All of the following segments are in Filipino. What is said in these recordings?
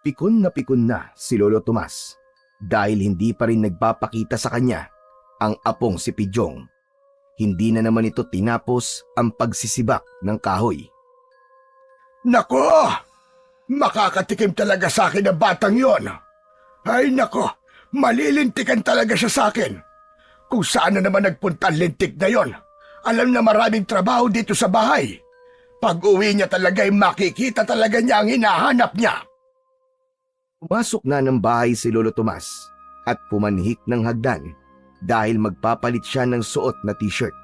Pikon na si Lolo Tomas dahil hindi pa rin nagpapakita sa kanya ang apong si Pidyong. Hindi na naman ito tinapos ang pagsisibak ng kahoy. Nako! Makakatikim talaga sa akin ang batang yon. Ay nako, malilintikan talaga siya sa akin. Kung saan na naman nagpunta ang lintik na yon, alam na maraming trabaho dito sa bahay. Pag-uwi niya talaga ay makikita talaga niya ang hinahanap niya. Pumasok na ng bahay si Lolo Tomas at pumanhik ng hagdan dahil magpapalit siya ng suot na t-shirt.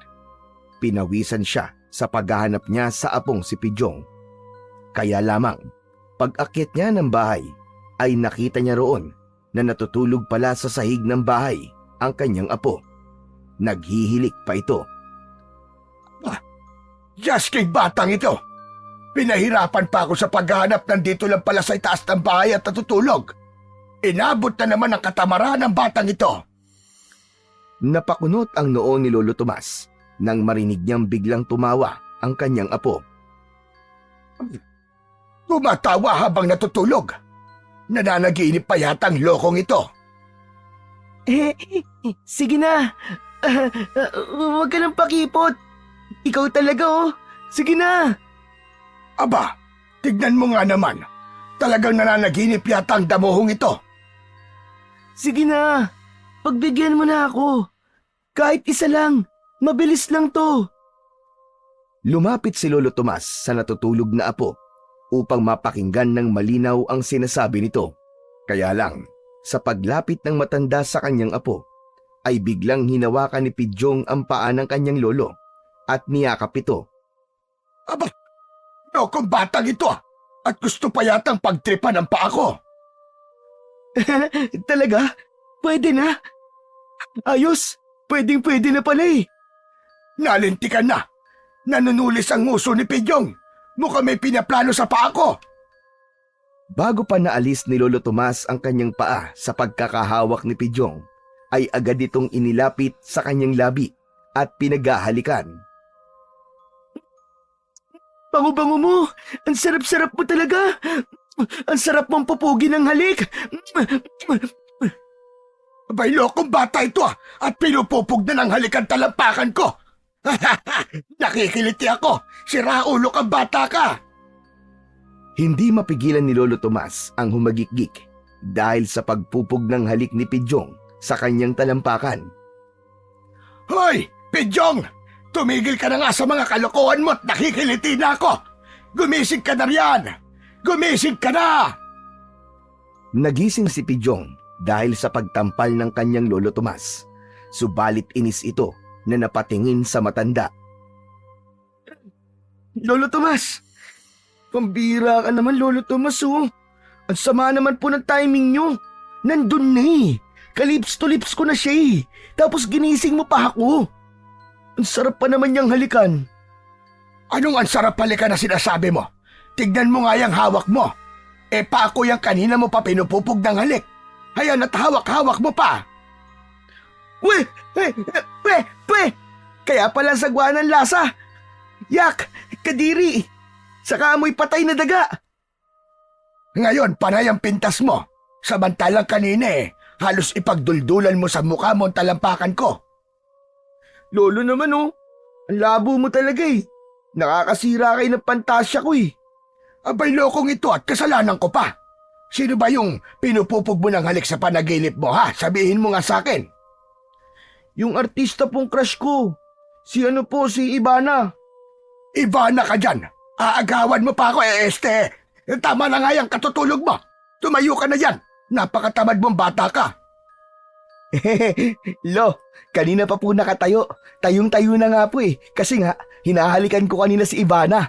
Pinawisan siya sa paghahanap niya sa apong si Pidyong. Kaya lamang, pag-akyat niya ng bahay ay nakita niya roon na natutulog pala sa sahig ng bahay ang kanyang apo. Naghihilik pa ito. Jasking batang ito! Pinahirapan pa ako sa paghahanap, nandito lang pala sa itaas ng bahay at natutulog. Inabot na naman ang katamaran ng batang ito. Napakunot ang noo ni Lolo Tomas nang marinig niyang biglang tumawa ang kanyang apo. Tumatawa habang natutulog. Nananaginip pa yata ang lokong ito. Sige na. Huwag ka nang pakipot. Ikaw talaga oh. Sige na. Aba, tignan mo nga naman. Talagang nananaginip yata ang damuhong ito. Sige na. Pagbigyan mo na ako. Kahit isa lang. Mabilis lang to. Lumapit si Lolo Tomas sa natutulog na apo upang mapakinggan ng malinaw ang sinasabi nito. Kaya lang, sa paglapit ng matanda sa kanyang apo, ay biglang hinawakan ni Pidyong ang paa ng kanyang lolo at niyakap ito. Aba, lokong batang ito at gusto pa yatang pagtripan ang paa ko. Talaga? Pwede na? Ayos, pwede na pala eh. Nalintikan na. Nanunulis ang nguso ni Pidyong. Mukhang may pinaplano sa paa ko. Bago pa naalis ni Lolo Tomas ang kanyang paa sa pagkakahawak ni Pidyong, ay agad itong inilapit sa kanyang labi at pinaghahalikan. Bango-bango mo! Ang sarap-sarap mo talaga! Ang sarap mong pupugi ng halik! Abay, lokong bata ito at pinupupog na ng halikan talampakan ko. Nakikiliti ako! Sira ulo kang bata ka! Hindi mapigilan ni Lolo Tomas ang humagikgik dahil sa pagpupog ng halik ni Pidyong sa kanyang talampakan. Hoy! Pidyong! Tumigil ka na nga sa mga kalokohan mo at nakikiliti na ako! Gumising ka na riyan! Gumising ka na! Nagising si Pidyong dahil sa pagtampal ng kanyang Lolo Tomas. Subalit inis ito na napatingin sa matanda. Lolo Tomas! Pambira ka naman, Lolo Tomas oh. Ang sama naman po ng timing nyo. Nandun na eh. Kalips to lips ko na siya eh. Tapos ginising mo pa ako. Ang sarap pa naman niyang halikan. Anong ang sarap halikan na sinasabi mo? Tignan mo nga yung hawak mo. Pa ako yung kanina mo pa pinupupog ng halik. Hayan at hawak-hawak mo pa. We! Kaya pala sagwa ng lasa. Yak! Kadiri! Saka amoy patay na daga. Ngayon, panay ang pintas mo. Samantalang kanina halos ipagduldulan mo sa mukha mo ang talampakan ko. Lolo naman oh. Ang labo mo talaga eh. Nakakasira kayo ng pantasya ko eh. Abay, lokong ito at kasalanan ko pa. Sino ba yung pinupupog mo ng halik sa panaginip mo ha? Sabihin mo nga sa akin. Yung artista pong crush ko. Si Ivana. Ivana ka dyan. Aagawan mo pa ako Tama na nga yung katutulog mo. Tumayo ka na yan. Napakatamad mong bata ka. Lo, kanina pa po nakatayo. Tayong-tayo na nga po eh. Kasi nga, hinahalikan ko kanina si Ivana.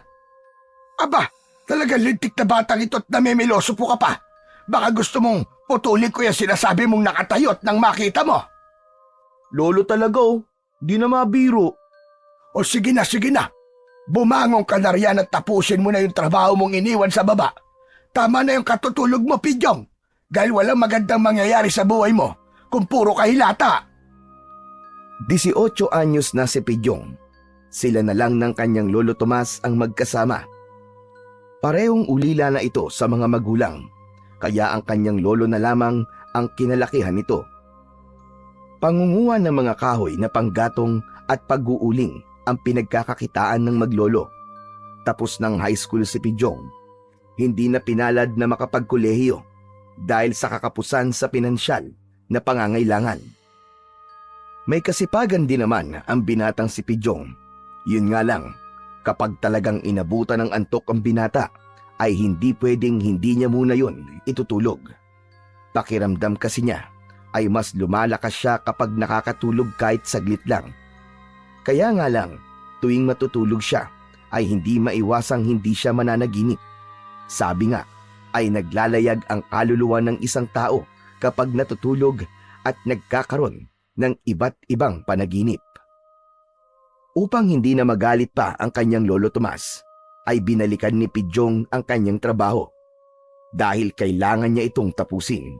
Aba, talagang lintik na batang ito at namimiloso po ka pa. Baka gusto mong putulin ko yung sinasabi mong nakatayo at nang makita mo. Lolo talaga oh. Di na mabiro. O sige na. Bumangon ka na riyan at tapusin mo na yung trabaho mong iniwan sa baba. Tama na yung katutulog mo, Pidyong. Dahil walang magandang mangyayari sa buhay mo kung puro kahilata. 18 anyos na si Pidyong. Sila na lang ng kanyang Lolo Tomas ang magkasama. Parehong ulila na ito sa mga magulang. kaya ang kanyang lolo na lamang ang kinalakihan nito. Pangunguha ng mga kahoy na panggatong at pag-uuling ang pinagkakakitaan ng maglolo. Tapos ng high school si Pidjong, hindi na pinalad na makapagkolehiyo dahil sa kakapusan sa pinansyal na pangangailangan. May kasipagan din naman ang binatang si Pidjong. Yun nga lang, kapag talagang inabutan ng antok ang binata, ay hindi pwedeng hindi niya muna yun itutulog. Pakiramdam kasi niya ay mas lumalakas siya kapag nakakatulog kahit saglit lang. Kaya nga lang, tuwing matutulog siya, ay hindi maiwasang hindi siya mananaginip. Sabi nga, ay naglalayag ang kaluluwa ng isang tao kapag natutulog at nagkakaroon ng iba't ibang panaginip. Upang hindi na magalit pa ang kanyang lolo Tomas, ay binalikan ni Pidjong ang kanyang trabaho dahil kailangan niya itong tapusin.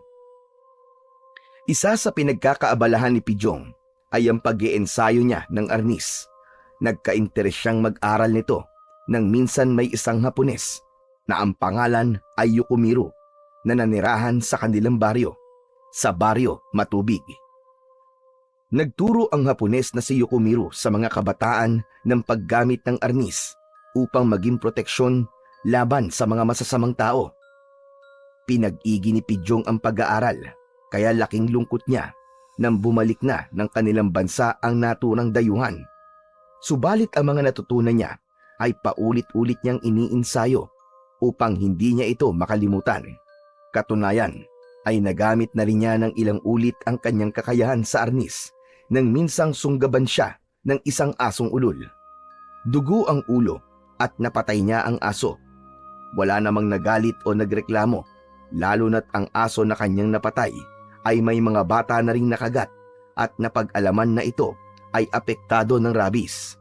Isa sa pinagkakaabalahan ni Pidjong ay ang pag-iensayo niya ng arnis. Nagka-interes siyang mag-aral nito nang minsan may isang Hapones na ang pangalan ay Yukumiro na nanirahan sa kanilang baryo, sa baryo Matubig. Nagturo ang Hapones na si Yukumiro sa mga kabataan ng paggamit ng arnis upang maging proteksyon laban sa mga masasamang tao. Pinag-igi ni Pidjong ang pag-aaral, kaya laking lungkot niya nang bumalik na ng kanilang bansa ang naturang dayuhan. Subalit ang mga natutunan niya ay paulit-ulit niyang iniinsayo upang hindi niya ito makalimutan. Katunayan ay nagamit na rin niya ng ilang ulit ang kanyang kakayahan sa arnis nang minsang sunggaban siya ng isang asong ulol. Dugo ang ulo at napatay niya ang aso. Wala namang nagalit o nagreklamo, lalo na't ang aso na kanyang napatay ay may mga bata na ring nakagat at napag-alaman na ito ay apektado ng rabies.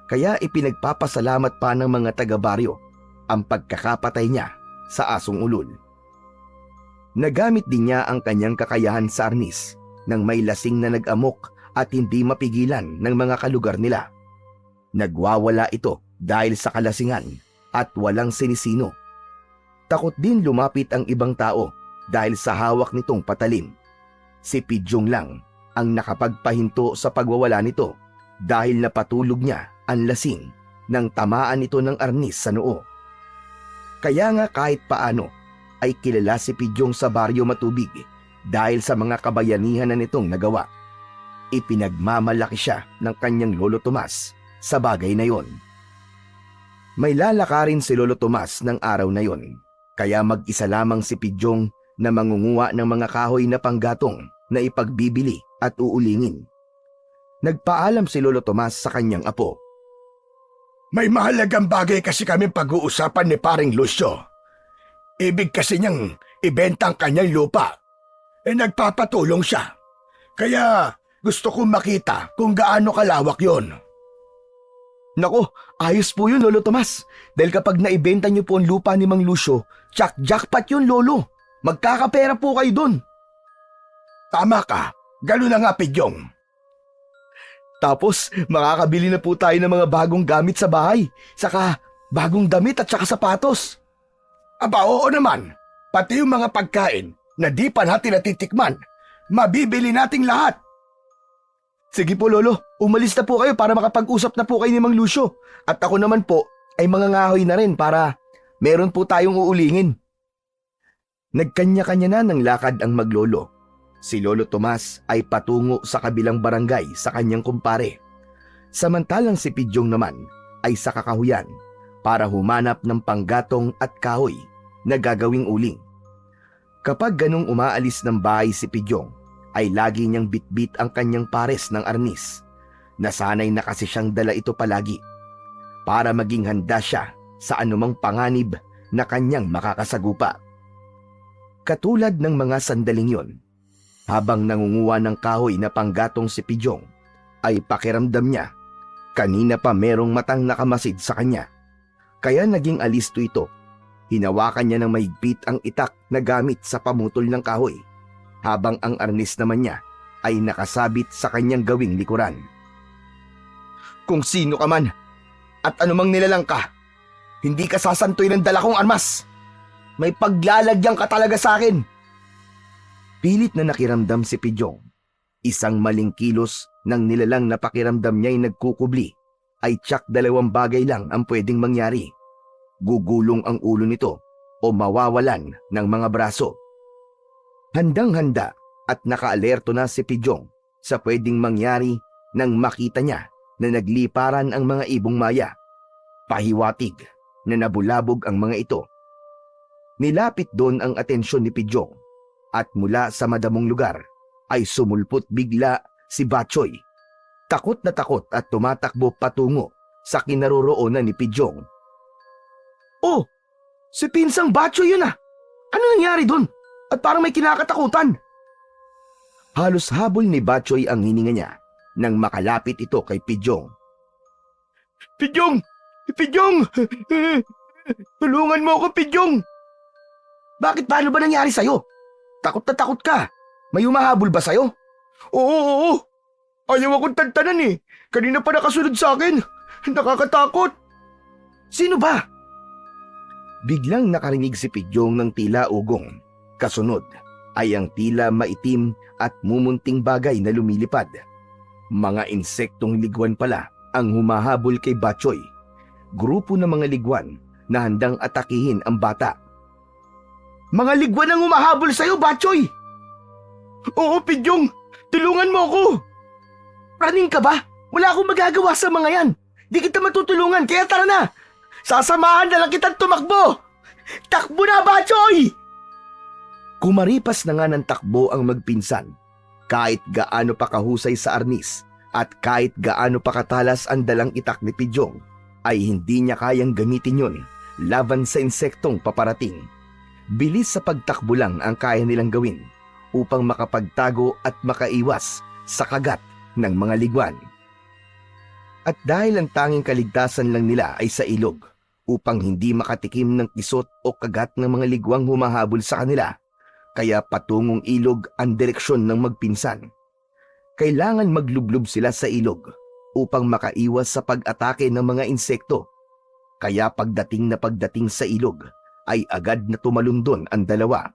Kaya ipinagpapasalamat pa ng mga taga-baryo ang pagkakapatay niya sa asong ulol. Nagamit din niya ang kanyang kakayahan sa arnis nang may lasing na nag-amok at hindi mapigilan ng mga kalugar nila. Nagwawala ito dahil sa kalasingan at walang sinisino. Takot din lumapit ang ibang tao dahil sa hawak nitong patalim. Si Pidjong lang ang nakapagpahinto sa pagwawala nito dahil napatulog niya ang lasing nang tamaan ito ng arnis sa noo. Kaya nga kahit paano ay kilala si Pidjong sa baryo Matubig dahil sa mga kabayanihan na nitong nagawa. Ipinagmamalaki siya ng kanyang lolo Tomas sa bagay na yon. May lalakarin si lolo Tomas ng araw na yon, kaya mag-isa lamang si Pidjong na mangunguha ng mga kahoy na panggatong na ipagbibili at uulingin. Nagpaalam si lolo Tomas sa kanyang apo. May mahalagang bagay kasi kami pag-uusapan ni Paring Lucio. Ibig kasi niyang ibenta ang kanyang lupa. Nagpapatulong siya. Kaya gusto kong makita kung gaano kalawak yon. Nako, ayos po yun, Lolo Tomas. Dahil kapag naibenta niyo po ang lupa ni Mang Lucio, jackpot yun, Lolo. Magkakapera po kayo dun. Tama ka. Gano'n na nga, Pidjong. Tapos, makakabili na po tayo ng mga bagong gamit sa bahay. Saka, bagong damit at saka sapatos. Aba, oo naman. Pati yung mga pagkain na di pa natin natitikman, mabibili nating lahat. Sige po, Lolo. Umalis na po kayo para makapag-usap na po kayo ni Mang Lucio. At ako naman po ay mangangahoy na rin para meron po tayong uulingin. Nagkanya-kanya na ng lakad ang maglolo. Si Lolo Tomas ay patungo sa kabilang barangay sa kanyang kumpare. Samantalang si Pidjong naman ay sa kakahuyan para humanap ng panggatong at kahoy na gagawing uling. Kapag ganong umaalis ng bahay si Pidjong, ay lagi niyang bitbit ang kanyang pares ng arnis. Nasanay na kasi siyang dala ito palagi para maging handa siya sa anumang panganib na kanyang makakasagupa. Katulad ng mga sandaling yon, habang nangunguha ng kahoy na panggatong si Pidjong, ay pakiramdam niya kanina pa merong matang nakamasid sa kanya. Kaya naging alisto ito. Hinawakan niya ng mahigpit ang itak na gamit sa pamutol ng kahoy, habang ang arnis naman niya ay nakasabit sa kanyang gawing likuran. Kung sino ka man at anumang nilalang ka, hindi ka sasantoy ng dala kong armas. May paglalagyan ka talaga sa akin. Pilit na nakiramdam si Pidyong. Isang maling kilos ng nilalang na pakiramdam niya'y nagkukubli ay tsak 2 bagay lang ang pwedeng mangyari. Gugulong ang ulo nito o mawawalan ng mga braso. Handang-handa at nakaalerto na si Pidyong sa pwedeng mangyari nang makita niya na nagliparan ang mga ibong maya. Pahiwatig na nabulabog ang mga ito. Nilapit doon ang atensyon ni Pidyong at mula sa madamong lugar ay sumulpot bigla si Batchoy. Takot na takot at tumatakbo patungo sa kinaroroonan ni Pidyong. Oh, si Pinsang Batchoy yun ah. Ano nangyari doon? At parang may kinakatakutan. Halos habol ni Batchoy ang hininga niya nang makalapit ito kay Pidyong. Pidyong! Pidyong! Tulungan mo ako, Pidyong! Bakit paano ba nangyari sa'yo? Takot na takot ka. May humahabol ba sa'yo? Oo. Ayaw akong tantanan eh. Kanina pa nakasunod sa akin. Nakakatakot. Sino ba? Biglang nakarinig si Pidyong ng tila ugong. Kasunod ay ang tila maitim at mumunting bagay na lumilipad. Mga insektong ligwan pala ang humahabol kay Batchoy. Grupo ng mga ligwan na handang atakihin ang bata. Mga ligwan ang humahabol sa'yo, Batchoy! Oo, Pidyong! Tulungan mo ako! Praning ka ba? Wala akong magagawa sa mga yan. Di kita matutulungan, kaya tara na! Sasamahan na lang kitang tumakbo! Takbo na, Batchoy! Kumaripas na nga ng takbo ang magpinsan. Kahit gaano pa kahusay sa arnis at kahit gaano pa katalas ang dalang itak ni Pidyong, ay hindi niya kayang gamitin yon laban sa insektong paparating. Bilis sa pagtakbo lang ang kaya nilang gawin upang makapagtago at makaiwas sa kagat ng mga ligwan. At dahil ang tanging kaligtasan lang nila ay sa ilog upang hindi makatikim ng kisot o kagat ng mga ligwang humahabol sa kanila, kaya patungong ilog ang direksyon ng magpinsan. Kailangan maglublob sila sa ilog upang makaiwas sa pag-atake ng mga insekto. Kaya pagdating sa ilog ay agad na tumalundon ang dalawa.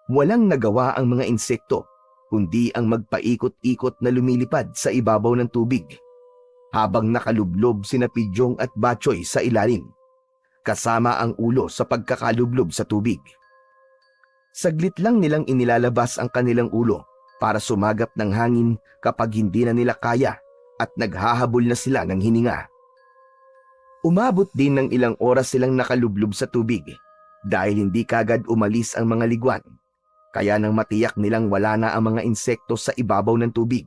Walang nagawa ang mga insekto kundi ang magpaikot-ikot na lumilipad sa ibabaw ng tubig habang nakalublob sina Pidyong at Batchoy sa ilalim, kasama ang ulo sa pagkakalublob sa tubig. Saglit lang nilang inilalabas ang kanilang ulo para sumagap ng hangin kapag hindi na nila kaya at naghahabol na sila ng hininga. Umabot din ng ilang oras silang nakalublob sa tubig dahil hindi kagad umalis ang mga ligwan. Kaya nang matiyak nilang wala na ang mga insekto sa ibabaw ng tubig,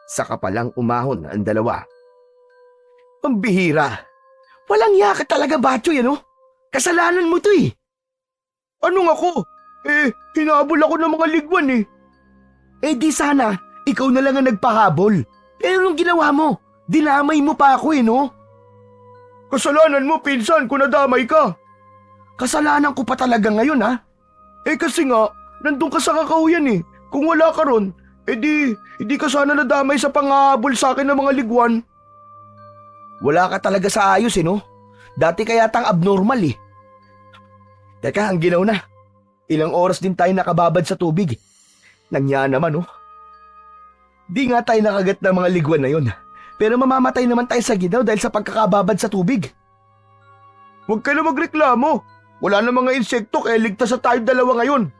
saka palang umahon ang dalawa. Ang bihira! Walang yaka talaga, Batchoy, ano? Kasalanan mo to eh! Anong ako? Hinabol ako ng mga ligwan eh. Di sana, ikaw na lang ang nagpahabol. Pero nung ginawa mo, dinamay mo pa ako eh, no? Kasalanan mo, pinsan, kung nadamay ka. Kasalanan ko pa talaga ngayon, ha? Kasi nga, nandun ka sa kakauyan eh. Kung wala ka ron, hindi ka sana nadamay sa panghahabol sa akin ng mga ligwan. Wala ka talaga sa ayos eh, no? Dati kaya tang abnormal eh. Teka, ang ginaw na. Ilang oras din tayo nakababad sa tubig. Nangya naman, oh. Di nga tayo nakagat ng mga ligwan na yun. Pero mamamatay naman tayo sa ginaw dahil sa pagkakababad sa tubig. Huwag ka na magreklamo. Wala na mga insekto kaya ligtas sa tayo dalawa ngayon.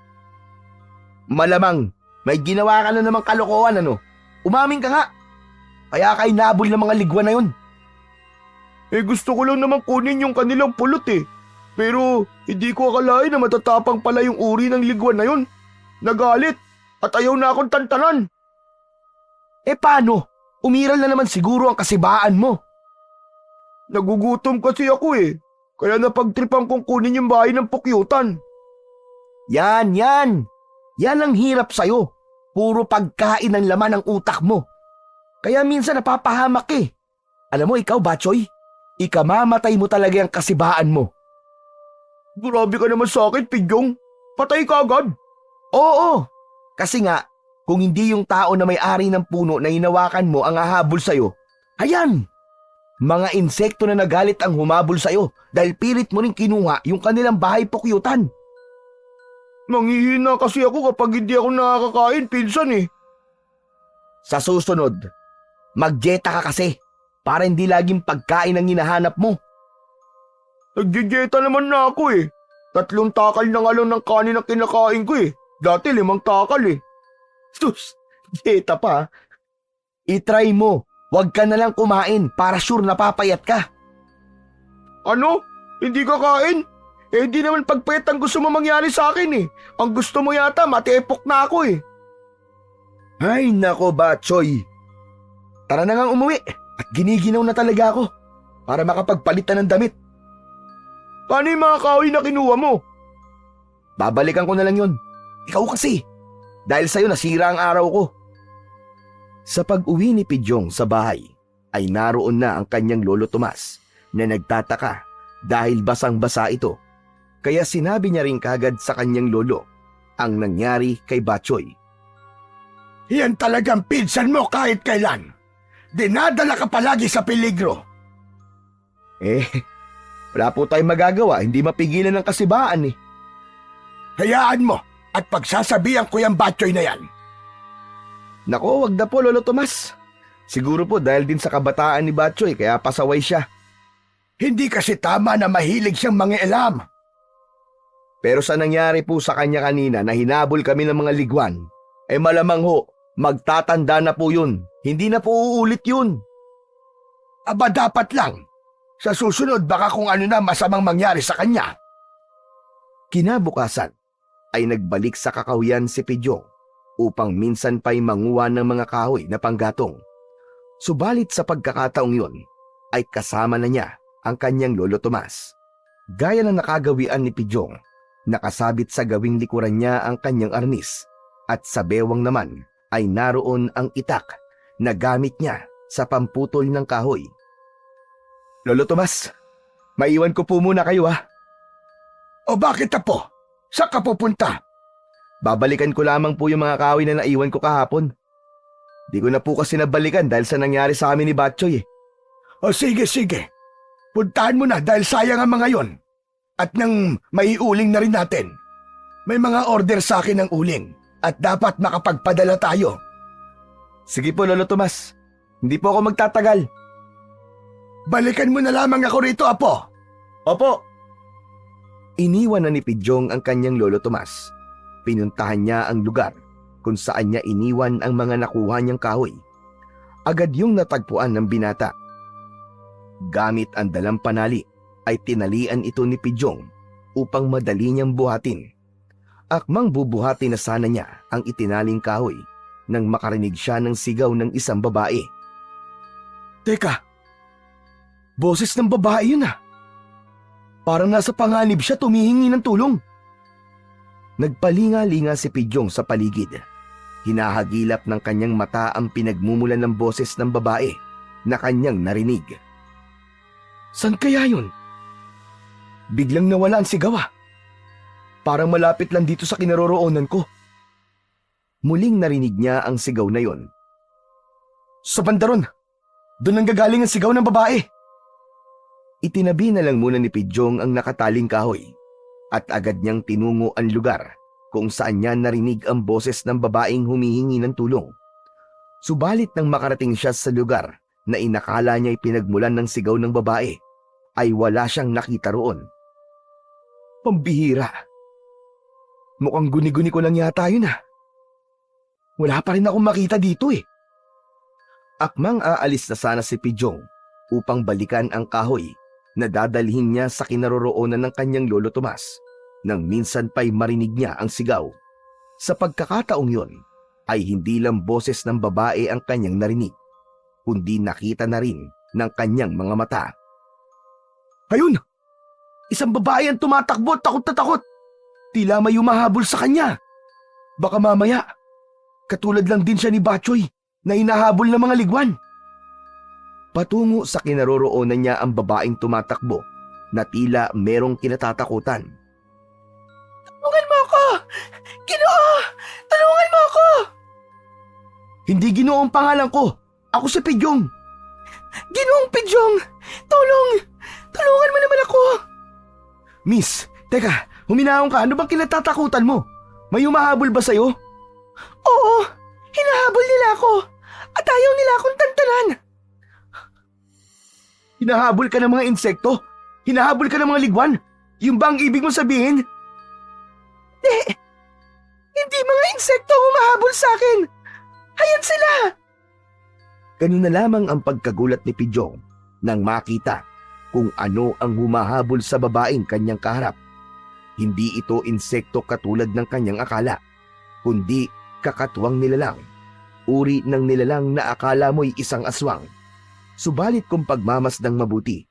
Malamang, may ginawa ka na namang kalokohan, ano? Umamin ka nga. Kaya ka inabol ng mga ligwan na yun. Gusto ko lang naman kunin yung kanilang pulot eh. Pero hindi ko akalain na matatapang pala yung uri ng ligwan na yun. Nagalit at ayaw na akong tantanan. Paano? Umiral na naman siguro ang kasibaan mo. Nagugutom kasi ako eh. Kaya napagtripan kong kunin yung bahay ng pukyutan. Yan. Yan ang hirap sa'yo. Puro pagkain ang laman ng utak mo. Kaya minsan napapahamak eh. Alam mo ikaw, Batchoy, ikamamatay mo talaga ang kasibaan mo. Grabe ka naman sa akin, Pidyong. Patay ka agad. Oo, kasi nga, kung hindi yung tao na may-ari ng puno na hinawakan mo ang hahabol sa'yo, ayan, mga insekto na nagalit ang humabol sa'yo dahil pilit mo rin kinuha yung kanilang bahay pukyutan. Manghihina kasi ako kapag hindi ako nakakakain, pinsan eh. Sa susunod, mag-dieta ka kasi para hindi laging pagkain ang hinahanap mo. Nag-dieta naman na ako eh. 3 takal na nga lang ng kanin ang kinakain ko eh. Dati 5 takal eh. Sus, dieta pa. I-try mo. Huwag ka na lang kumain para sure napapayat ka. Ano? Hindi ka kain? Eh di naman pagpayat ang gusto mo mangyari sa akin eh. Ang gusto mo yata matiepok na ako eh. Ay nako Batchoy. Tara na ngang umuwi at giniginaw na talaga ako para makapagpalitan ng damit. Paano yung mga kahoy na kinuha mo? Babalikan ko na lang yun. Ikaw kasi. Dahil sa'yo nasira ang araw ko. Sa pag-uwi ni Pidyong sa bahay ay naroon na ang kanyang lolo Tomas na nagtataka dahil basang-basa ito. Kaya sinabi niya rin kagad sa kanyang lolo ang nangyari kay Batchoy. Yan talagang pinsan mo kahit kailan. Dinadala ka palagi sa peligro. Wala po tayong magagawa, hindi mapigilan ng kasibaan eh. Hayaan mo at pagsasabihan ko yung Batchoy na yan. Nako, wag na po Lolo Tomas. Siguro po dahil din sa kabataan ni Batchoy kaya pasaway siya. Hindi kasi tama na mahilig siyang mangialam. Pero sa nangyari po sa kanya kanina na hinabol kami ng mga ligwan, malamang ho, magtatanda na po yun. Hindi na po uulit yun. Aba dapat lang. Sa susunod baka kung ano na masamang mangyari sa kanya. Kinabukasan ay nagbalik sa kakahuyan si Pidyong upang minsan pa'y manguha ng mga kahoy na panggatong. Subalit sa pagkakataong yun ay kasama na niya ang kanyang lolo Tomas. Gaya ng nakagawian ni Pidyong, nakasabit sa gawing likuran niya ang kanyang arnis at sa bewang naman ay naroon ang itak na gamit niya sa pamputol ng kahoy. Lolo Tomas, maiwan ko po muna kayo ha. O bakit apo? Saan ka pupunta? Babalikan ko lamang po yung mga kahoy na naiwan ko kahapon. Di ko na po kasi nabalikan dahil sa nangyari sa amin ni Batchoy eh. O sige. Puntahan mo na dahil sayang ang mga yon. At nang maiuling na rin natin. May mga order sa akin ng uling at dapat makapagpadala tayo. Sige po Lolo Tomas, hindi po ako magtatagal. Balikan mo na lamang ako rito, apo. Opo. Iniwan na ni Pidyong ang kanyang lolo Tomas. Pinuntahan niya ang lugar kung saan niya iniwan ang mga nakuha niyang kahoy. Agad yung natagpuan ng binata. Gamit ang dalang panali ay tinalian ito ni Pidyong upang madali niyang buhatin. Akmang bubuhati na sana niya ang itinaling kahoy nang makarinig siya ng sigaw ng isang babae. Teka, boses ng babae yun ah. Parang nasa panganib siya tumihingi ng tulong. Nagpalinga-linga si Pidyong sa paligid. Hinahagilap ng kanyang mata ang pinagmumulan ng boses ng babae na kanyang narinig. San kaya yun? Biglang nawala ang sigaw ah. Parang malapit lang dito sa kinaroroonan ko. Muling narinig niya ang sigaw na yon. Sa bandaron, doon ang gagaling ang sigaw ng babae. Itinabi na lang muna ni Pidyong ang nakataling kahoy at agad niyang tinungo ang lugar kung saan niya narinig ang boses ng babaeng humihingi ng tulong. Subalit nang makarating siya sa lugar na inakala niya'y pinagmulan ng sigaw ng babae, ay wala siyang nakita roon. Pambihira. Mukhang guni-guni ko lang yata yun ah. Wala pa rin akong makita dito eh. Akmang aalis na sana si Pidyong upang balikan ang kahoy na dadalhin niya sa kinaroroonan ng kanyang lolo Tomas nang minsan pa'y marinig niya ang sigaw. Sa pagkakataong yon ay hindi lang boses ng babae ang kanyang narinig, kundi nakita na rin ng kanyang mga mata. Ayun! Isang babae ang tumatakbo, takot na takot. Tila may humahabol sa kanya. Baka mamaya, katulad lang din siya ni Batchoy na hinahabol ng mga ligwan. Patungo sa kinaroroonan niya ang babaeng tumatakbo na tila merong kinatatakutan. Tulungan mo ako! Ginoo! Tulungan mo ako! Hindi Ginoo ang pangalan ko. Ako si Pidyong. Ginoong Pidyong! Tulong! Tulungan mo naman ako! Miss, teka, huminahon ka. Ano bang kinatatakutan mo? May humahabol ba sa'yo? Oo, hinahabol nila ako at ayaw nila akong tantanan. Hinahabol ka ng mga insekto? Hinahabol ka ng mga ligwan? Yung ba ang ibig mo sabihin? Hindi mga insekto humahabol sa akin. Ayan sila! Ganun na lamang ang pagkagulat ni Pidjong nang makita kung ano ang humahabol sa babaeng kanyang kaharap. Hindi ito insekto katulad ng kanyang akala, kundi kakatuwang nilalang. Uri ng nilalang na akala mo'y isang aswang. Subalit kung pagmamasdang mabuti,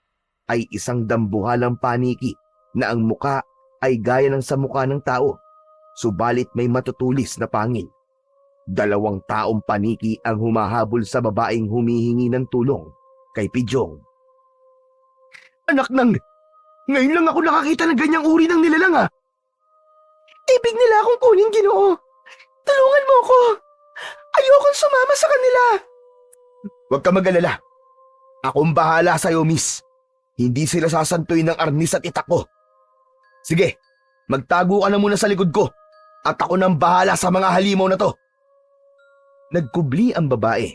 ay isang dambuhalang paniki na ang muka ay gaya ng sa muka ng tao, subalit may matutulis na pangil. 2 taong paniki ang humahabol sa babaeng humihingi ng tulong kay Pidjong. Anak nang, ngayon lang ako nakakita ng ganyang uri ng nilalang Ibig nila akong kunin, Ginoo. Tulungan mo ko. Ayokong sumama sa kanila. Huwag ka mag-alala. Akong bahala sa'yo, miss. Hindi sila sasantuin ng arnis at itak ko. Sige, magtago ka na muna sa likod ko at ako nang bahala sa mga halimaw na to. Nagkubli ang babae.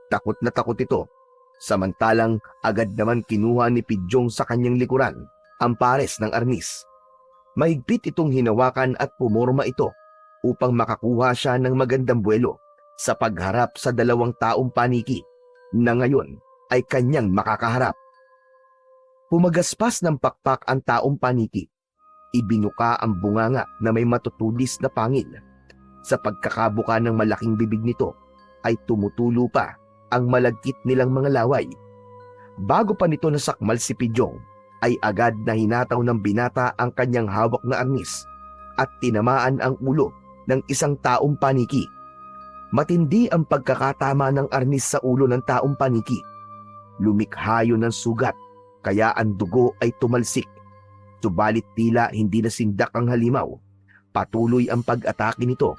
Takot na takot ito. Samantalang agad naman kinuha ni Pidjong sa kanyang likuran ang pares ng arnis. Mahigpit itong hinawakan at pumorma ito upang makakuha siya ng magandang buwelo sa pagharap sa 2 taong paniki na ngayon ay kanyang makakaharap. Pumagaspas ng pakpak ang taong paniki. Ibinuka ang bunganga na may matutulis na pangil. Sa pagkakabuka ng malaking bibig nito ay tumutulo pa ang malagkit nilang mga laway. Bago pa nito nasakmal si Pidjong, ay agad na hinataw ng binata ang kanyang hawak na arnis at tinamaan ang ulo ng isang taong paniki. Matindi ang pagkakatama ng arnis sa ulo ng taong paniki. Lumikha yun ng sugat, kaya ang dugo ay tumalsik. Subalit tila hindi nasindak ang halimaw. Patuloy ang pag-atake nito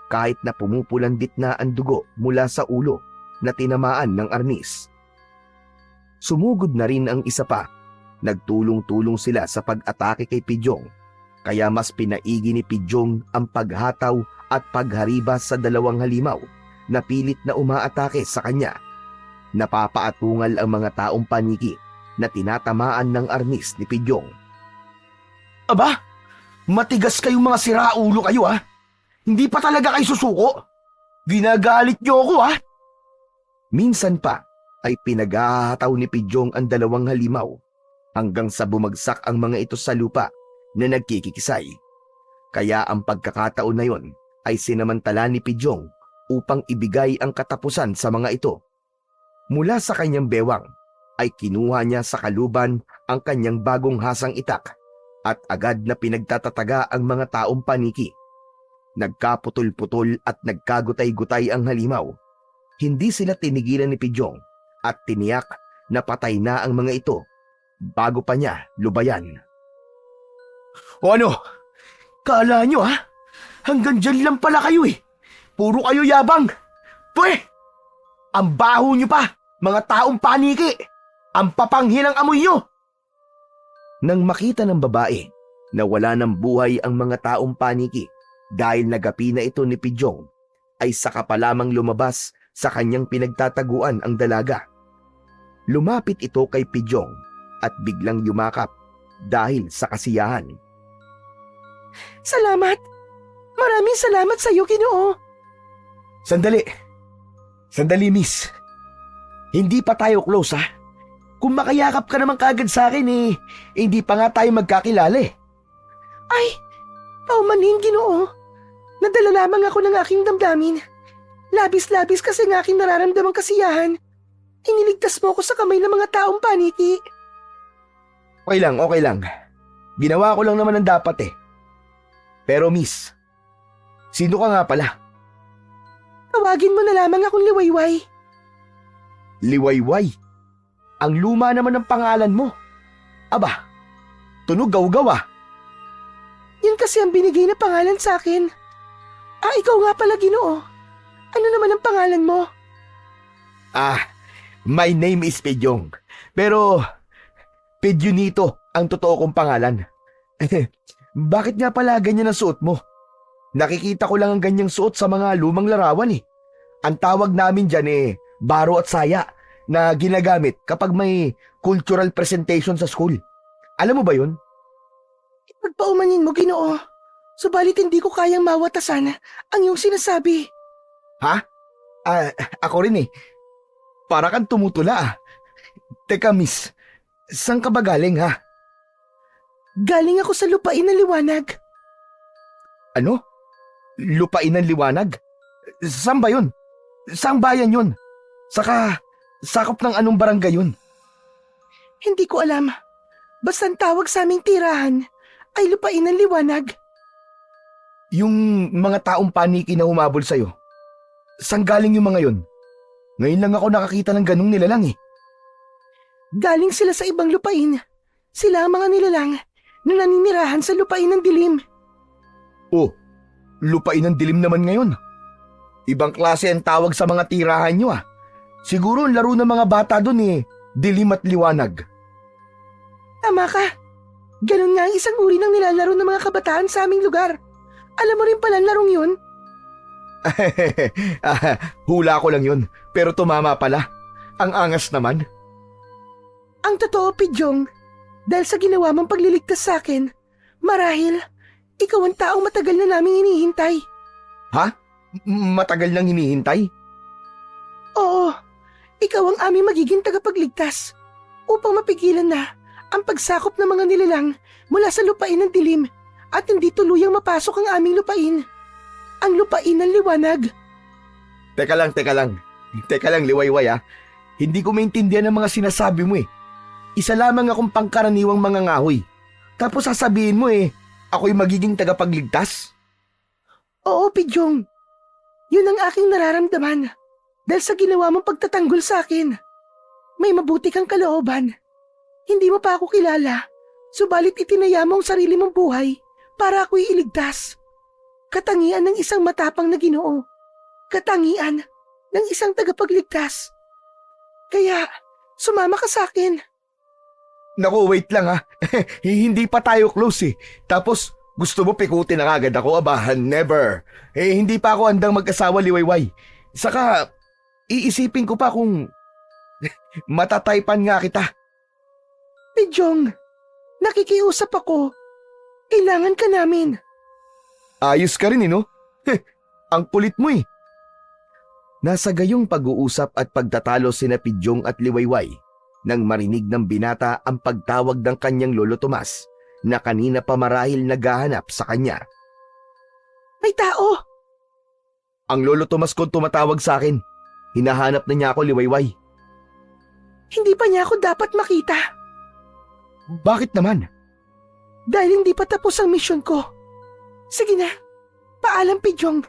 kahit na pumupulandit na ang dugo mula sa ulo na tinamaan ng arnis. Sumugod na rin ang isa pa. Nagtulong-tulong sila sa pag-atake kay Pidjong, kaya mas pinaigi ni Pidjong ang paghataw at pagharibas sa 2 halimaw na pilit na umaatake sa kanya. Napapaatungal ang mga taong paniki na tinatamaan ng arnis ni Pidjong. Aba, matigas kayong mga siraulo kayo Hindi pa talaga kayo susuko? Ginagalit niyo ako Minsan pa ay pinagahataw ni Pidjong ang 2 halimaw hanggang sa bumagsak ang mga ito sa lupa na nagkikikisay. Kaya ang pagkakataon na yon ay sinamantala ni Pidjong upang ibigay ang katapusan sa mga ito. Mula sa kanyang bewang ay kinuha niya sa kaluban ang kanyang bagong hasang itak at agad na pinagtatataga ang mga taong paniki. Nagkaputol-putol at nagkagutay-gutay ang halimaw. Hindi sila tinigilan ni Pidjong at tiniyak na patay na ang mga ito bago pa niya lubayan. O ano? Kala nyo Hanggang dyan lang pala kayo Puro kayo yabang. Pwe! Ang baho nyo pa, mga taong paniki! Ang papanghinang amoy nyo! Nang makita ng babae na wala ng buhay ang mga taong paniki dahil nagapi na ito ni Pidjong, ay saka pa lamang lumabas sa kanyang pinagtataguan ang dalaga. Lumapit ito kay Pidjong at biglang yumakap dahil sa kasiyahan. Salamat! Maraming salamat sa iyo, Ginoo! Sandali! Sandali, miss. Hindi pa tayo close, Kung makayakap ka naman kagad sa akin, hindi pa nga tayo magkakilala Ay, paumanhin, Ginoo. Nadala lamang ako ng aking damdamin. Labis-labis kasi ng aking nararamdamang kasiyahan. Iniligtas mo ko sa kamay ng mga taong paniki. Okay lang. Ginawa ko lang naman ang dapat Pero miss, sino ka nga pala? Tawagin mo na lamang akong Liwayway. Liwayway? Ang luma naman ng pangalan mo. Aba, tunog gaw-gaw Yun kasi ang binigay na pangalan sa akin. Ikaw nga pala, Ginoo. Ano naman ang pangalan mo? My name is Pidjong. Pero, Pidjonito ang totoo kong pangalan. Bakit nga pala ganyan ang suot mo? Nakikita ko lang ang ganyang suot sa mga lumang larawan eh. Ang tawag namin dyan baro at saya na ginagamit kapag may cultural presentation sa school. Alam mo ba yun? Pagpaumanin mo, Ginoo. Subalit hindi ko kayang mawatasan ang iyong sinasabi. Ha? Ako rin eh. Para kang tumutula ah. Teka miss, saan ka ba galing ha? Galing ako sa lupain ng liwanag. Ano? Lupain ng liwanag? Saan ba yun? Saang bayan yun? Saka, sakop ng anong barangay yun? Hindi ko alam. Basta ang tawag sa aming tirahan ay lupain ng liwanag. Yung mga taong paniki na humabol sa'yo, saan galing yung mga yun? Ngayon lang ako nakakita ng ganung nilalang eh. Galing sila sa ibang lupain. Sila ang mga nilalang na naninirahan sa lupain ng dilim. Oh, lupain ng dilim naman ngayon. Ibang klase ang tawag sa mga tirahan nyo ah. Siguro ang laro ng mga bata dun dilim at liwanag. Tama ka. Ganun nga ang isang uri ng nilalaro ng mga kabataan sa aming lugar. Alam mo rin pala ang larong yun? Hula ko lang yun, pero tumama pala. Ang angas naman. Ang totoo, Pidyong, dahil sa ginawa mong pagliligtas sa akin, marahil, ikaw ang taong matagal na naming hinihintay. Ha? Matagal nang hinihintay? Oo, ikaw ang aming magiging tagapagligtas upang mapigilan na ang pagsakop ng mga nilalang mula sa lupain ng dilim at hindi tuluyang mapasok ang aming lupain. Ang lupain ng liwanag. Teka lang, liwayway ah. Hindi ko maintindihan ang mga sinasabi mo eh. Isa lamang akong pangkaraniwang mangangahoy. Tapos sasabihin mo ako'y magiging tagapagligtas? Oo, Pidyong. Yun ang aking nararamdaman dahil sa ginawa mong pagtatanggol sa akin. May mabuti kang kalooban. Hindi mo pa ako kilala, subalit itinaya mo ang sarili mong buhay para ako'y iligtas. Katangian ng isang matapang na Ginoo. Katangian ng isang tagapagligtas. Kaya, sumama ka sa akin. Naku, wait lang ha. Hindi pa tayo close eh. Tapos, gusto mo pikutin na agad ako? Aba, never. Hindi pa ako handang mag-asawa, liwayway. Saka, iisipin ko pa kung matataypan nga kita. Pidyong, nakikiusap ako. Kailangan ka namin. Ayos ka rin no? Ang kulit mo eh. Nasa gayong pag-uusap at pagtatalo sina Pidyong at Liwayway nang marinig ng binata ang pagtawag ng kanyang lolo Tomas na kanina pa marahil naghahanap sa kanya. May tao! Ang lolo Tomas ko tumatawag sa akin. Hinahanap na niya ako, Liwayway. Hindi pa niya ako dapat makita. Bakit naman? Dahil hindi pa tapos ang misyon ko. Sige na, paalam Pidyong.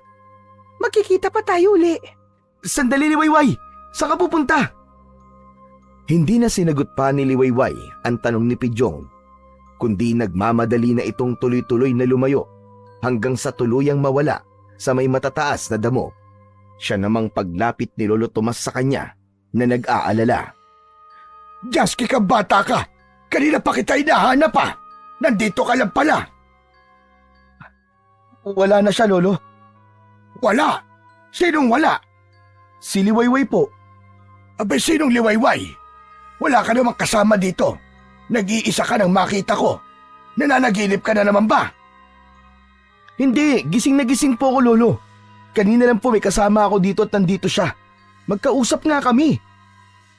Magkikita pa tayo uli. Sandali, Liwayway! Saan ka pupunta? Hindi na sinagot pa ni Liwayway ang tanong ni Pidyong, kundi nagmamadali na itong tuloy-tuloy na lumayo hanggang sa tuluyang mawala sa may matataas na damo. Siya namang paglapit ni Lolo Tomas sa kanya na nag-aalala. Jasky ka, bata ka! Kanina pa kita hinahanap pa! Nandito ka lang pala! Wala na siya, Lolo. Wala! Sinong wala? Si Liwayway po. Abay, sinong liwayway? Wala ka namang kasama dito. Nag-iisa ka nang makita ko. Nananaginip ka na naman ba? Hindi, gising na gising po ako, Lolo. Kanina lang po may kasama ako dito at nandito siya. Magkausap nga kami.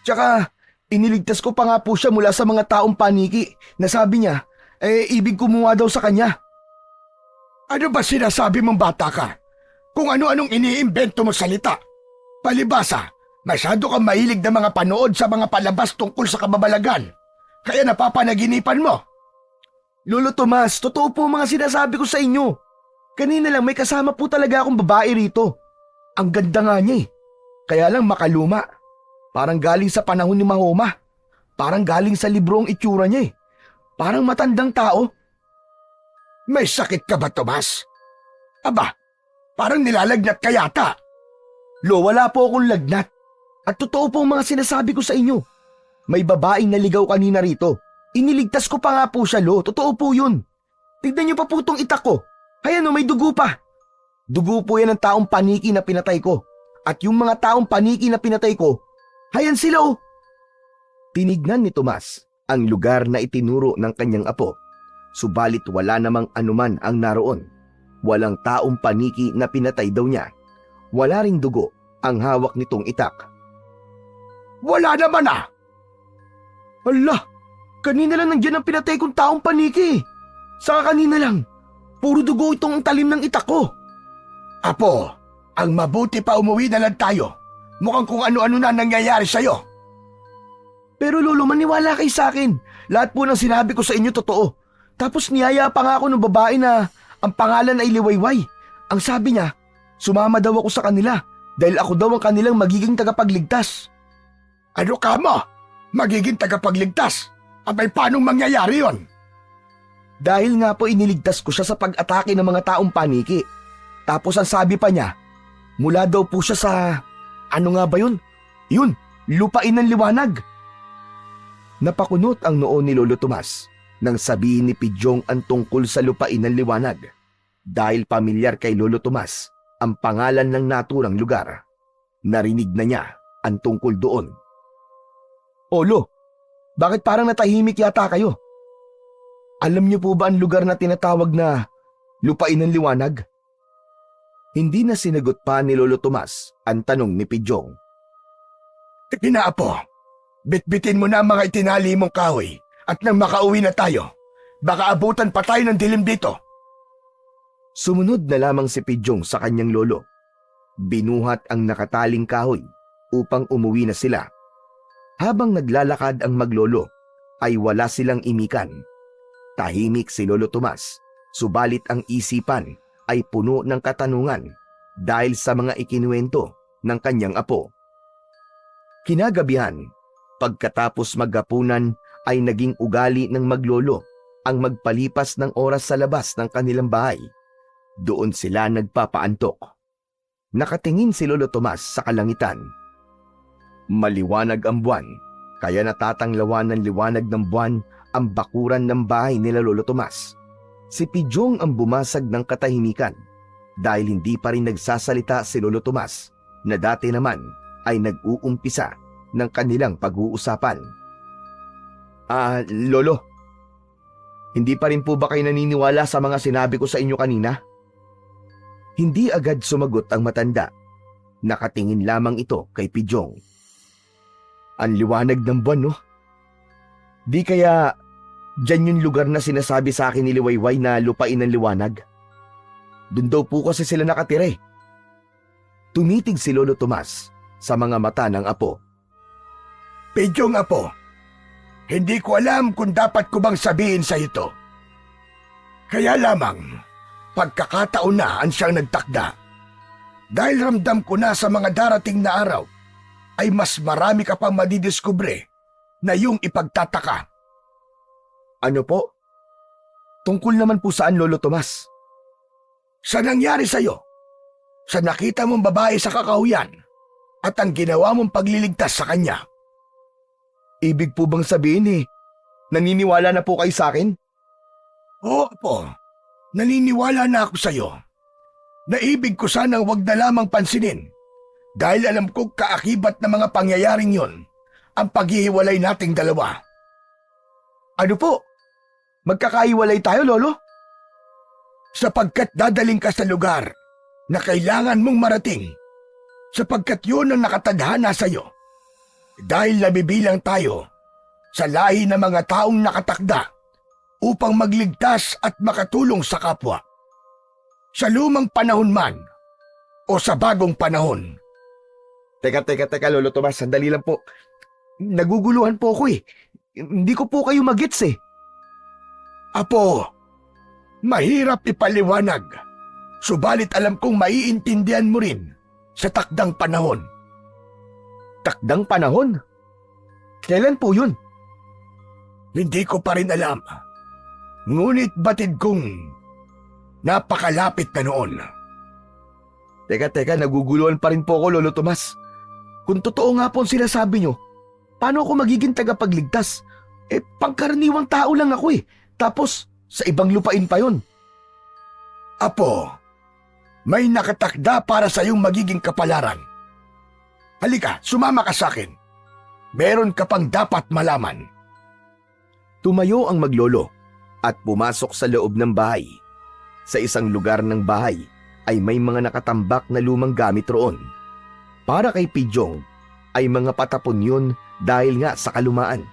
Tsaka, iniligtas ko pa nga po siya mula sa mga taong paniki na sabi niya, ibig kumuha daw sa kanya. Ano ba sinasabi mong bata ka? Kung ano-anong iniimbento mo salita. Palibasa, masyado kang mahilig na mga panood sa mga palabas tungkol sa kababalagan. Kaya napapanaginipan mo. Lolo Tomas, totoo po ang mga sinasabi ko sa inyo. Kanina lang may kasama po talaga akong babae rito. Ang ganda nga niya eh. Kaya lang makaluma. Parang galing sa panahon ni Mahoma. Parang galing sa libro ang itsura niya eh. Parang matandang tao. May sakit ka ba, Tomas? Aba, parang nilalagnat ka yata. Lo, wala po akong lagnat. At totoo po ang mga sinasabi ko sa inyo. May babaeng naligaw kanina rito. Iniligtas ko pa nga po siya, Lo. Totoo po yun. Tignan niyo pa po itong itak ko. Ayan o, may dugo pa. Dugo po yan ng taong paniki na pinatay ko. At yung mga taong paniki na pinatay ko, hayan sila oh. Tinignan ni Tomas ang lugar na itinuro ng kanyang apo, subalit wala namang anuman ang naroon. Walang taong paniki na pinatay daw niya. Wala ring dugo ang hawak nitong itak. Wala naman ah! Ala, kanina lang nandiyan ang pinatay kong taong paniki. Saka kanina lang, puro dugo itong talim ng itak ko. Apo, ang mabuti pa umuwi na lang tayo. Mukhang kung ano-ano na nangyayari sa'yo. Pero lolo, maniwala kayo sa akin. Lahat po ng sinabi ko sa inyo totoo. Tapos niyaya pa nga ako ng babae na ang pangalan ay Liwayway. Ang sabi niya, sumama daw ako sa kanila dahil ako daw ang kanilang magiging tagapagligtas. Ano ka mo? Magiging tagapagligtas? Abay, paanong mangyayari yon? Dahil nga po iniligtas ko siya sa pag-atake ng mga taong paniki. Tapos ang sabi pa niya, mula daw po siya sa, ano nga ba yun? Yun, lupain ng liwanag. Napakunot ang noo ni Lolo Tomas nang sabihin ni Pidyong ang tungkol sa lupain ng liwanag. Dahil pamilyar kay Lolo Tomas ang pangalan ng naturang lugar. Narinig na niya ang tungkol doon. Olo, bakit parang natahimik yata kayo? Alam niyo po ba ang lugar na tinatawag na lupain ng liwanag? Hindi na sinagot pa ni Lolo Tomas ang tanong ni Pidyong. Sige na, Apo. Bitbitin mo na ang mga itinali mong kahoy at nang makauwi na tayo, baka abutan pa tayo ng dilim dito. Sumunod na lamang si Pidyong sa kanyang lolo. Binuhat ang nakataling kahoy upang umuwi na sila. Habang naglalakad ang maglolo, ay wala silang imikan. Tahimik si Lolo Tomas, subalit ang isipan ay puno ng katanungan dahil sa mga ikinuwento ng kanyang apo. Kinagabihan, pagkatapos maghapunan ay naging ugali ng maglolo ang magpalipas ng oras sa labas ng kanilang bahay. Doon sila nagpapaantok. Nakatingin si Lolo Tomas sa kalangitan. Maliwanag ang buwan, kaya natatanglawan ng liwanag ng buwan ang bakuran ng bahay nila Lolo Tomas. Si Pidyong ang bumasag ng katahimikan dahil hindi pa rin nagsasalita si Lolo Tomas na dati naman ay nag-uumpisa ng kanilang pag-uusapan. Lolo, hindi pa rin po ba kayo naniniwala sa mga sinabi ko sa inyo kanina? Hindi agad sumagot ang matanda. Nakatingin lamang ito kay Pidyong. Ang liwanag ng buwan, no? Di kaya dyan yung lugar na sinasabi sa akin ni Liwayway na lupain ng liwanag? Doon daw po kasi sila nakatira eh. Tumitig si Lolo Tomas sa mga mata ng apo. Pidyong, Apo, hindi ko alam kung dapat ko bang sabihin sa ito. Kaya lamang, pagkakataon na ang siyang nagtakda. Dahil ramdam ko na sa mga darating na araw, ay mas marami ka pang madidiskubre na yung ipagtataka. Ano po? Tungkol naman po saan, Lolo Tomas? Sa nangyari sa'yo, sa nakita mong babae sa kakahuyan, at ang ginawa mong pagliligtas sa kanya. Ibig po bang sabihin naniniwala na po kayo sa akin? Oo, Apo, naniniwala na ako sa'yo. Naibig ko sanang wag na lamang pansinin dahil alam ko kaakibat ng mga pangyayaring yon ang paghihiwalay nating dalawa. Ano po? Magkakaiwalay tayo, Lolo? Sapagkat dadaling ka sa lugar na kailangan mong marating, sapagkat yun ang nakatadhana sa'yo. Dahil nabibilang tayo sa lahi ng mga taong nakatakda upang magligtas at makatulong sa kapwa. Sa lumang panahon man o sa bagong panahon. Teka, Lolo Tomas, sandali lang po. Naguguluhan po ako eh. Hindi ko po kayo magets eh. Apo, mahirap ipaliwanag, subalit alam kong maiintindihan mo rin sa takdang panahon. Takdang panahon? Kailan po yun? Hindi ko pa rin alam. Ngunit batid kong napakalapit na noon. Teka, naguguluhan pa rin po ako, Lolo Tomas. Kung totoo nga po ang sinasabi nyo, paano ako magiging tagapagligtas? Pangkaraniwang tao lang ako eh. Tapos, sa ibang lupain pa yon. Apo, May nakatakda para sa iyong magiging kapalaran. Halika, sumama ka sa akin. Meron ka pang dapat malaman. Tumayo ang maglolo at pumasok sa loob ng bahay. Sa isang lugar ng bahay ay may mga nakatambak na lumang gamit roon. Para kay Pidyong ay mga patapon yun dahil nga sa kalumaan.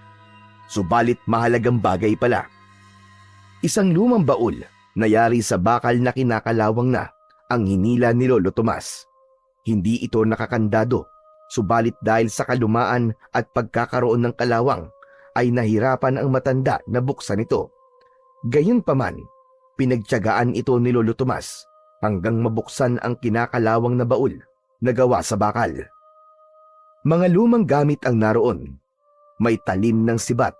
Subalit mahalagang bagay pala. Isang lumang baul na yari sa bakal na kinakalawang na ang hinila ni Lolo Tomas. Hindi ito nakakandado, subalit dahil sa kalumaan at pagkakaroon ng kalawang ay nahirapan ang matanda na buksan ito. Gayunpaman, pinagtiyagaan ito ni Lolo Tomas hanggang mabuksan ang kinakalawang na baul na gawa sa bakal. Mga lumang gamit ang naroon. May talim ng sibat,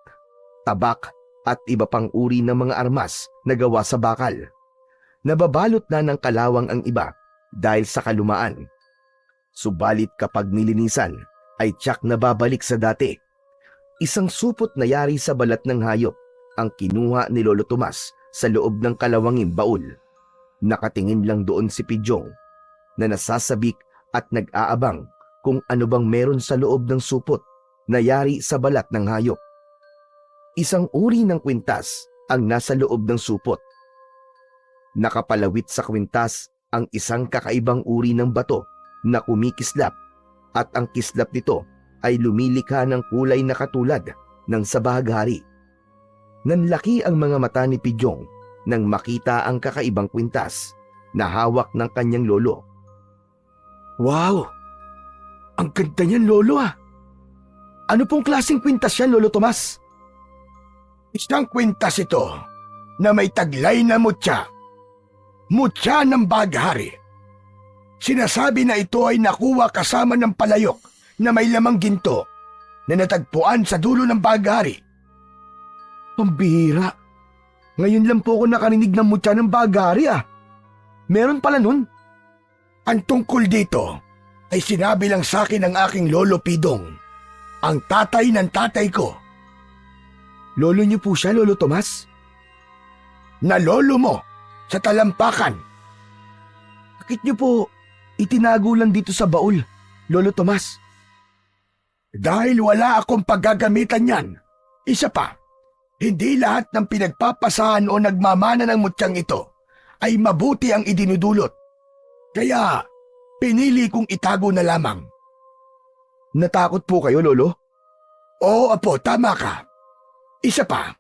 tabak at iba pang uri ng mga armas na gawa sa bakal. Nababalot na ng kalawang ang iba dahil sa kalumaan. Subalit kapag nilinisan ay tiyak na babalik sa dati. Isang supot na yari sa balat ng hayop ang kinuha ni Lolo Tomas sa loob ng kalawanging baul. Nakatingin lang doon si Pidyong na nasasabik at nag-aabang kung ano bang meron sa loob ng supot na yari sa balat ng hayop. Isang uri ng kwintas ang nasa loob ng supot. Nakapalawit sa kwintas ang isang kakaibang uri ng bato na kumikislap at ang kislap nito ay lumilikha ng kulay na katulad ng sa bahaghari. Nanlaki ang mga mata ni Pidyong nang makita ang kakaibang kwintas na hawak ng kanyang lolo. Wow! Ang ganda niyan, Lolo ah! Ano pong klaseng kwintas yan, Lolo Tomas? Isang kwintas ito na may taglay na mutya. Mutya ng baghari. Sinasabi na ito ay nakuha kasama ng palayok na may lamang ginto na natagpuan sa dulo ng baghari. Pambihira! Ngayon lang po ako nakarinig ng mutya ng baghari ah. Meron pala nun. Ang tungkol dito ay sinabi lang sa akin ng aking lolo Pidong, ang tatay ng tatay ko. Lolo niyo po siya, Lolo Tomas? Na lolo mo sa talampakan. Bakit niyo po itinago lang dito sa baul, Lolo Tomas? Dahil wala akong paggagamitan yan. Isa pa, hindi lahat ng pinagpapasahan o nagmamana ng mutyang ito ay mabuti ang idinudulot. Kaya pinili kong itago na lamang. Natakot po kayo, Lolo? Oo, apo, tama ka. Isa pa,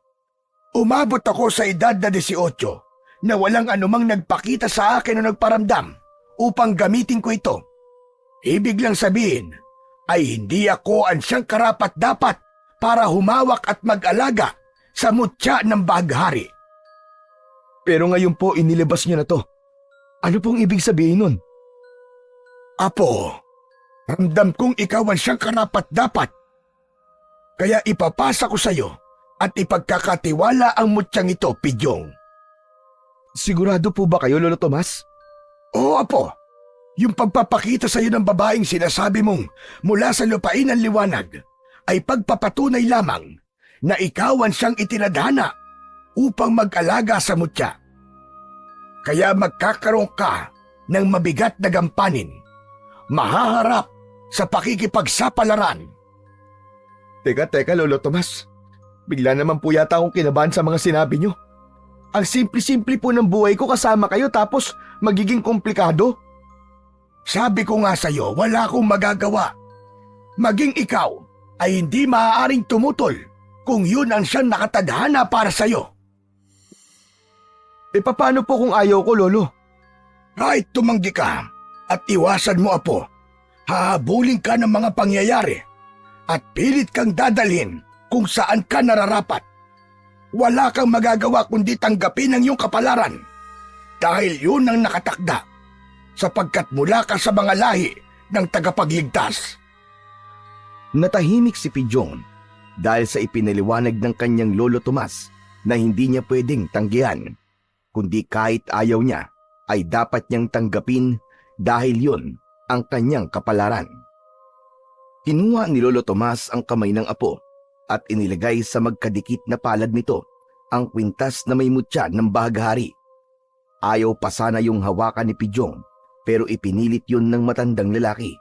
umabot ako sa edad na 18 na walang anumang nagpakita sa akin o nagparamdam upang gamitin ko ito. Ibig lang sabihin ay hindi ako ang siyang karapat-dapat para humawak at mag-alaga sa mutya ng baghari. Pero ngayon po inilabas niyo na to. Ano pong ibig sabihin nun? Apo, ramdam kong ikaw ang siyang karapat-dapat. Kaya ipapasa ko sa iyo at ipagkakatiwala ang mutyang ito, Pidyong. Sigurado po ba kayo, Lolo Tomas? Oo, apo. Yung pagpapakita sa iyo ng babaeng sinasabi mong mula sa lupain ng liwanag ay pagpapatunay lamang na ikaw ang siyang itinadhana upang mag-alaga sa mutya. Kaya magkakaroon ka ng mabigat na gampanin. Mahaharap sa pakikipagsapalaran. Teka, Lolo Tomas. Bigla naman po yata akong kinabahan sa mga sinabi niyo. Ang simple-simple po ng buhay ko kasama kayo tapos magiging komplikado. Sabi ko nga sa iyo, wala akong magagawa. Maging ikaw ay hindi maaaring tumutol kung yun ang siyang nakatadhana para sa iyo. E paano po kung ayaw ko, Lolo? Kahit tumanggi ka at iwasan mo, apo, hahabulin ka ng mga pangyayari at pilit kang dadalhin kung saan ka nararapat. Wala kang magagawa kundi tanggapin ang iyong kapalaran dahil yun ang nakatakda sapagkat mula ka sa mga lahi ng tagapagligtas. Natahimik si Pidyong dahil sa ipinaliwanag ng kanyang Lolo Tomas na hindi niya pwedeng tanggihan, kundi kahit ayaw niya ay dapat niyang tanggapin dahil yun ang kanyang kapalaran. Kinuha ni Lolo Tomas ang kamay ng apo at inilagay sa magkadikit na palad nito ang kwintas na may mutya ng bahaghari. Ayaw pa sana yung hawakan ni Pidyong pero ipinilit yun ng matandang lalaki.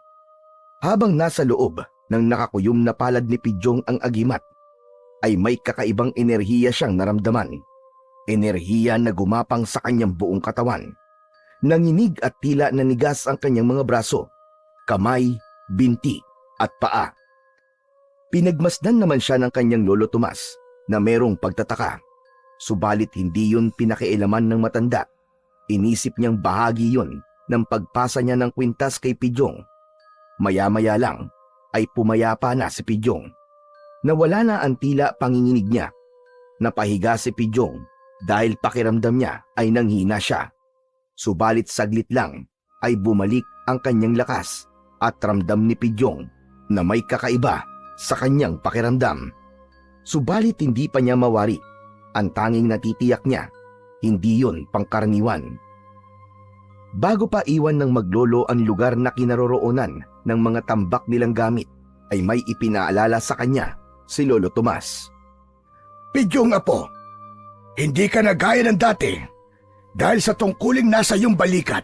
Habang nasa loob ng nakakuyom na palad ni Pidyong ang agimat, ay may kakaibang enerhiya siyang naramdaman. Enerhiya na gumapang sa kanyang buong katawan. Nanginig at tila nanigas ang kanyang mga braso, kamay, binti at paa. Pinagmasdan naman siya ng kanyang lolo Tomas na merong pagtataka. Subalit hindi yun pinakialaman ng matanda. Inisip niyang bahagi yun ng pagpasa niya ng kwintas kay Pidyong. Maya-maya lang ay pumayapa na si Pidyong. Nawala na ang tila panginginig niya. Napahiga si Pidyong dahil pakiramdam niya ay nanghina siya. Subalit saglit lang ay bumalik ang kanyang lakas at ramdam ni Pidyong na may kakaiba sa kanyang pakiramdam. Subalit hindi pa niya mawari. Ang tanging natitiyak niya, hindi yun pangkaraniwan. Bago pa iwan ng maglolo ang lugar na kinaroroonan ng mga tambak nilang gamit, ay may ipinaalala sa kanya si Lolo Tomas. Pidyong apo, hindi ka na gaya ng dati dahil sa tungkuling nasa iyong balikat.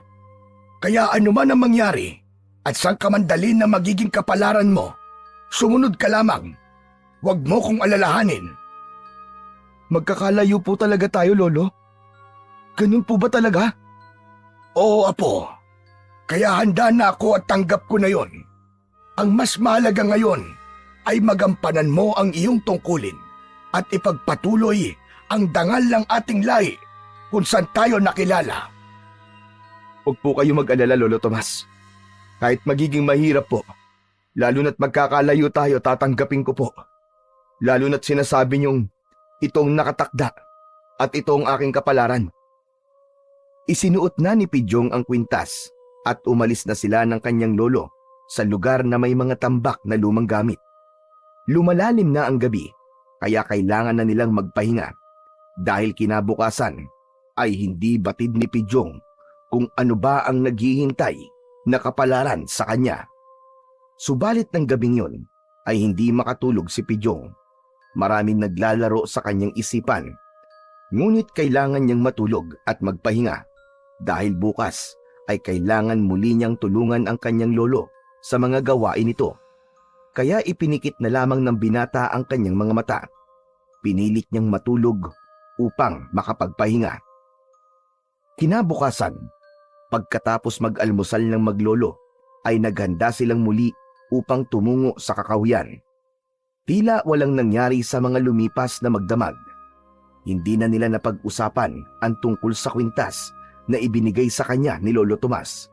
Kaya anuman ang mangyari at saan ka man dalhin na magiging kapalaran mo, sumunod ka lamang. Huwag mo kong alalahanin. Magkakalayo po talaga tayo, Lolo? Ganun po ba talaga? Oo, apo. Kaya handa na ako at tanggap ko na yon. Ang mas mahalaga ngayon ay magampanan mo ang iyong tungkulin at ipagpatuloy ang dangal ng ating lahi kung saan tayo nakilala. Huwag po kayo mag-alala, Lolo Tomas. Kahit magiging mahirap po, lalo na't magkakalayo tayo, tatanggapin ko po. Lalo na't sinasabi niyong itong nakatakda at itong aking kapalaran. Isinuot na ni Pidyong ang kwintas at umalis na sila ng kanyang lolo sa lugar na may mga tambak na lumang gamit. Lumalalim na ang gabi, kaya kailangan na nilang magpahinga dahil kinabukasan ay hindi batid ni Pidyong kung ano ba ang naghihintay na kapalaran sa kanya. Subalit ng gabing yun ay hindi makatulog si Pidyong. Maraming naglalaro sa kanyang isipan. Ngunit kailangan niyang matulog at magpahinga dahil bukas ay kailangan muli niyang tulungan ang kanyang lolo sa mga gawain nito. Kaya ipinikit na lamang ng binata ang kanyang mga mata. Pinilit niyang matulog upang makapagpahinga. Kinabukasan, pagkatapos mag-almusal ng maglolo, ay naghanda silang muli upang tumungo sa kakahuyan. Tila walang nangyari sa mga lumipas na magdamag. Hindi na nila napag-usapan ang tungkol sa kwintas na ibinigay sa kanya ni Lolo Tomas.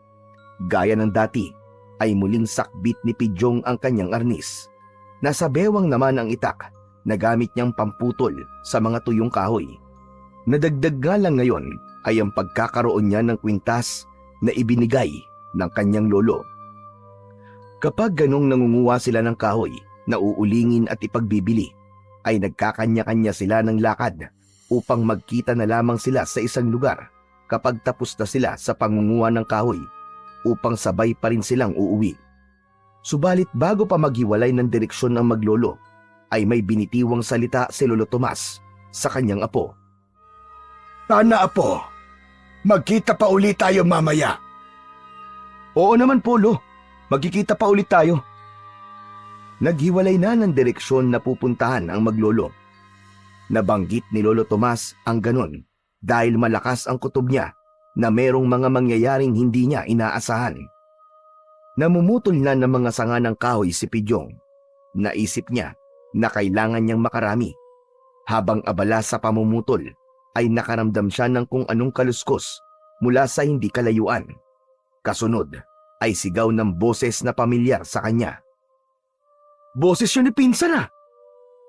Gaya ng dati, ay muling sakbit ni Pidyong ang kanyang arnis. Nasa bewang naman ang itak na gamit niyang pamputol sa mga tuyong kahoy. Nadagdag nga lang ngayon ay ang pagkakaroon niya ng kwintas na ibinigay ng kanyang lolo. Kapag ganong nangunguha sila ng kahoy, na uulingin at ipagbibili, ay nagkakanya-kanya sila ng lakad upang magkita na lamang sila sa isang lugar kapag tapos na sila sa pangunguha ng kahoy upang sabay pa rin silang uuwi. Subalit bago pa maghiwalay ng direksyon ng maglolo, ay may binitiwang salita si Lolo Tomas sa kanyang apo. Sana apo, magkita pa ulit tayo mamaya. Oo naman po, Lo. Magkikita pa ulit tayo. Naghiwalay na ng direksyon na pupuntahan ang maglolo. Nabanggit ni Lolo Tomas ang ganon dahil malakas ang kutob niya na merong mga mangyayaring hindi niya inaasahan. Namumutol na ng mga sanga ng kahoy si Pidyong. Naisip niya na kailangan niyang makarami. Habang abala sa pamumutol, ay nakaramdam siya ng kung anong kaluskos mula sa hindi kalayuan. Kasunod ay sigaw ng boses na pamilyar sa kanya. Boses yun ni Pinsan ah.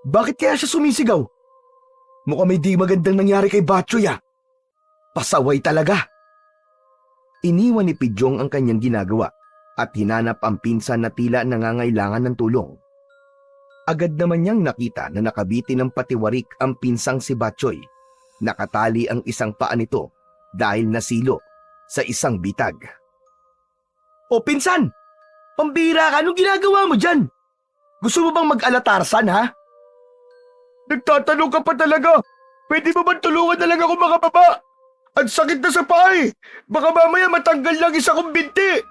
Bakit kaya siya sumisigaw? Mukhang may di magandang nangyari kay Batchoy ah. Pasaway talaga. Iniwan ni Pidyong ang kanyang ginagawa at hinanap ang pinsan na tila nangangailangan ng tulong. Agad naman niyang nakita na nakabiti ng patiwarik ang pinsang si Batchoy. Nakatali ang isang paa nito dahil nasilo sa isang bitag. O Pinsan! Pambira ka, anong ginagawa mo dyan? Gusto mo bang mag-alatarsan, ha? Nagtatanong ka pa talaga. Pwede mo ba tulungan na lang ako makababa? Ang sakit na sa paa eh. Baka mamaya matanggal lang isa kong binti.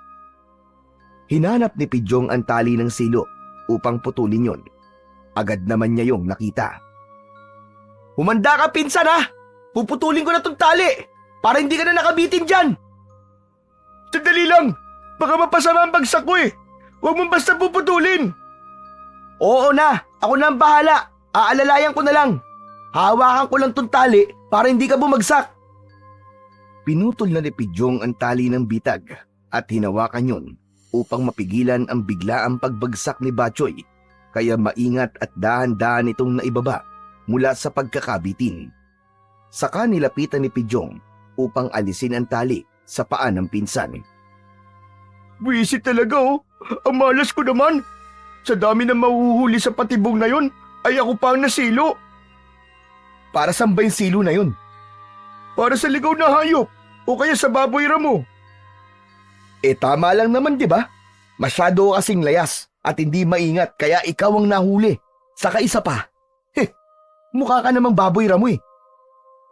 Hinanap ni Pidyong ang tali ng silo upang putulin yon. Agad naman niya yung nakita. Humanda ka, pinsan ha! Puputulin ko na tong tali para hindi ka na nakabitin dyan! Sandali lang. Baka mapasama ang bagsak ko eh. Huwag mong basta puputulin. Oo na, ako na ang bahala. Aalalayan ko na lang. Hawakan ko lang tong tali para hindi ka bumagsak. Pinutol na ni Pidyong ang tali ng bitag at hinawakan yon upang mapigilan ang biglaang pagbagsak ni Batchoy, kaya maingat at dahan-dahan itong naibaba mula sa pagkakabitin. Saka nilapitan ni Pidyong upang alisin ang tali sa paa ng pinsan. Buwisit talaga oh. Ang malas ko naman. Sa dami ng mahuhuli sa patibong na yon, ay ako pa ang nasilo. Para saan ba yung silo na yun? Para sa ligaw na hayop o kaya sa baboy ramo. Tama lang naman, di ba? Masyado kasing layas at hindi maingat kaya ikaw ang nahuli. Saka isa pa. Mukha ka namang baboy ramo eh.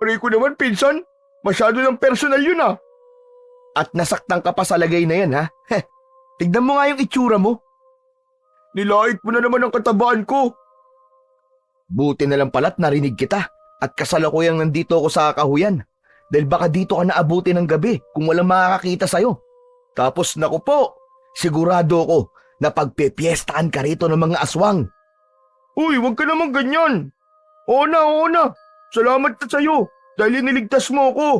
Aray ko naman, pinsan. Masyado ng personal yun ah. At nasaktan ka pa sa lagay na yan ha? Tignan mo nga yung itsura mo. Nilait mo na naman ang katabaan ko. Buti na lang pala't narinig kita at kasalukuyang nandito ako sa kahuyan. Dahil baka dito ka naabuti ng gabi kung walang makakakita sa'yo. Tapos naku po, sigurado ko na pagpepiestahan ka rito ng mga aswang. Uy, huwag ka naman ganyan. Oo na. Salamat na sa'yo dahil iniligtas mo ako.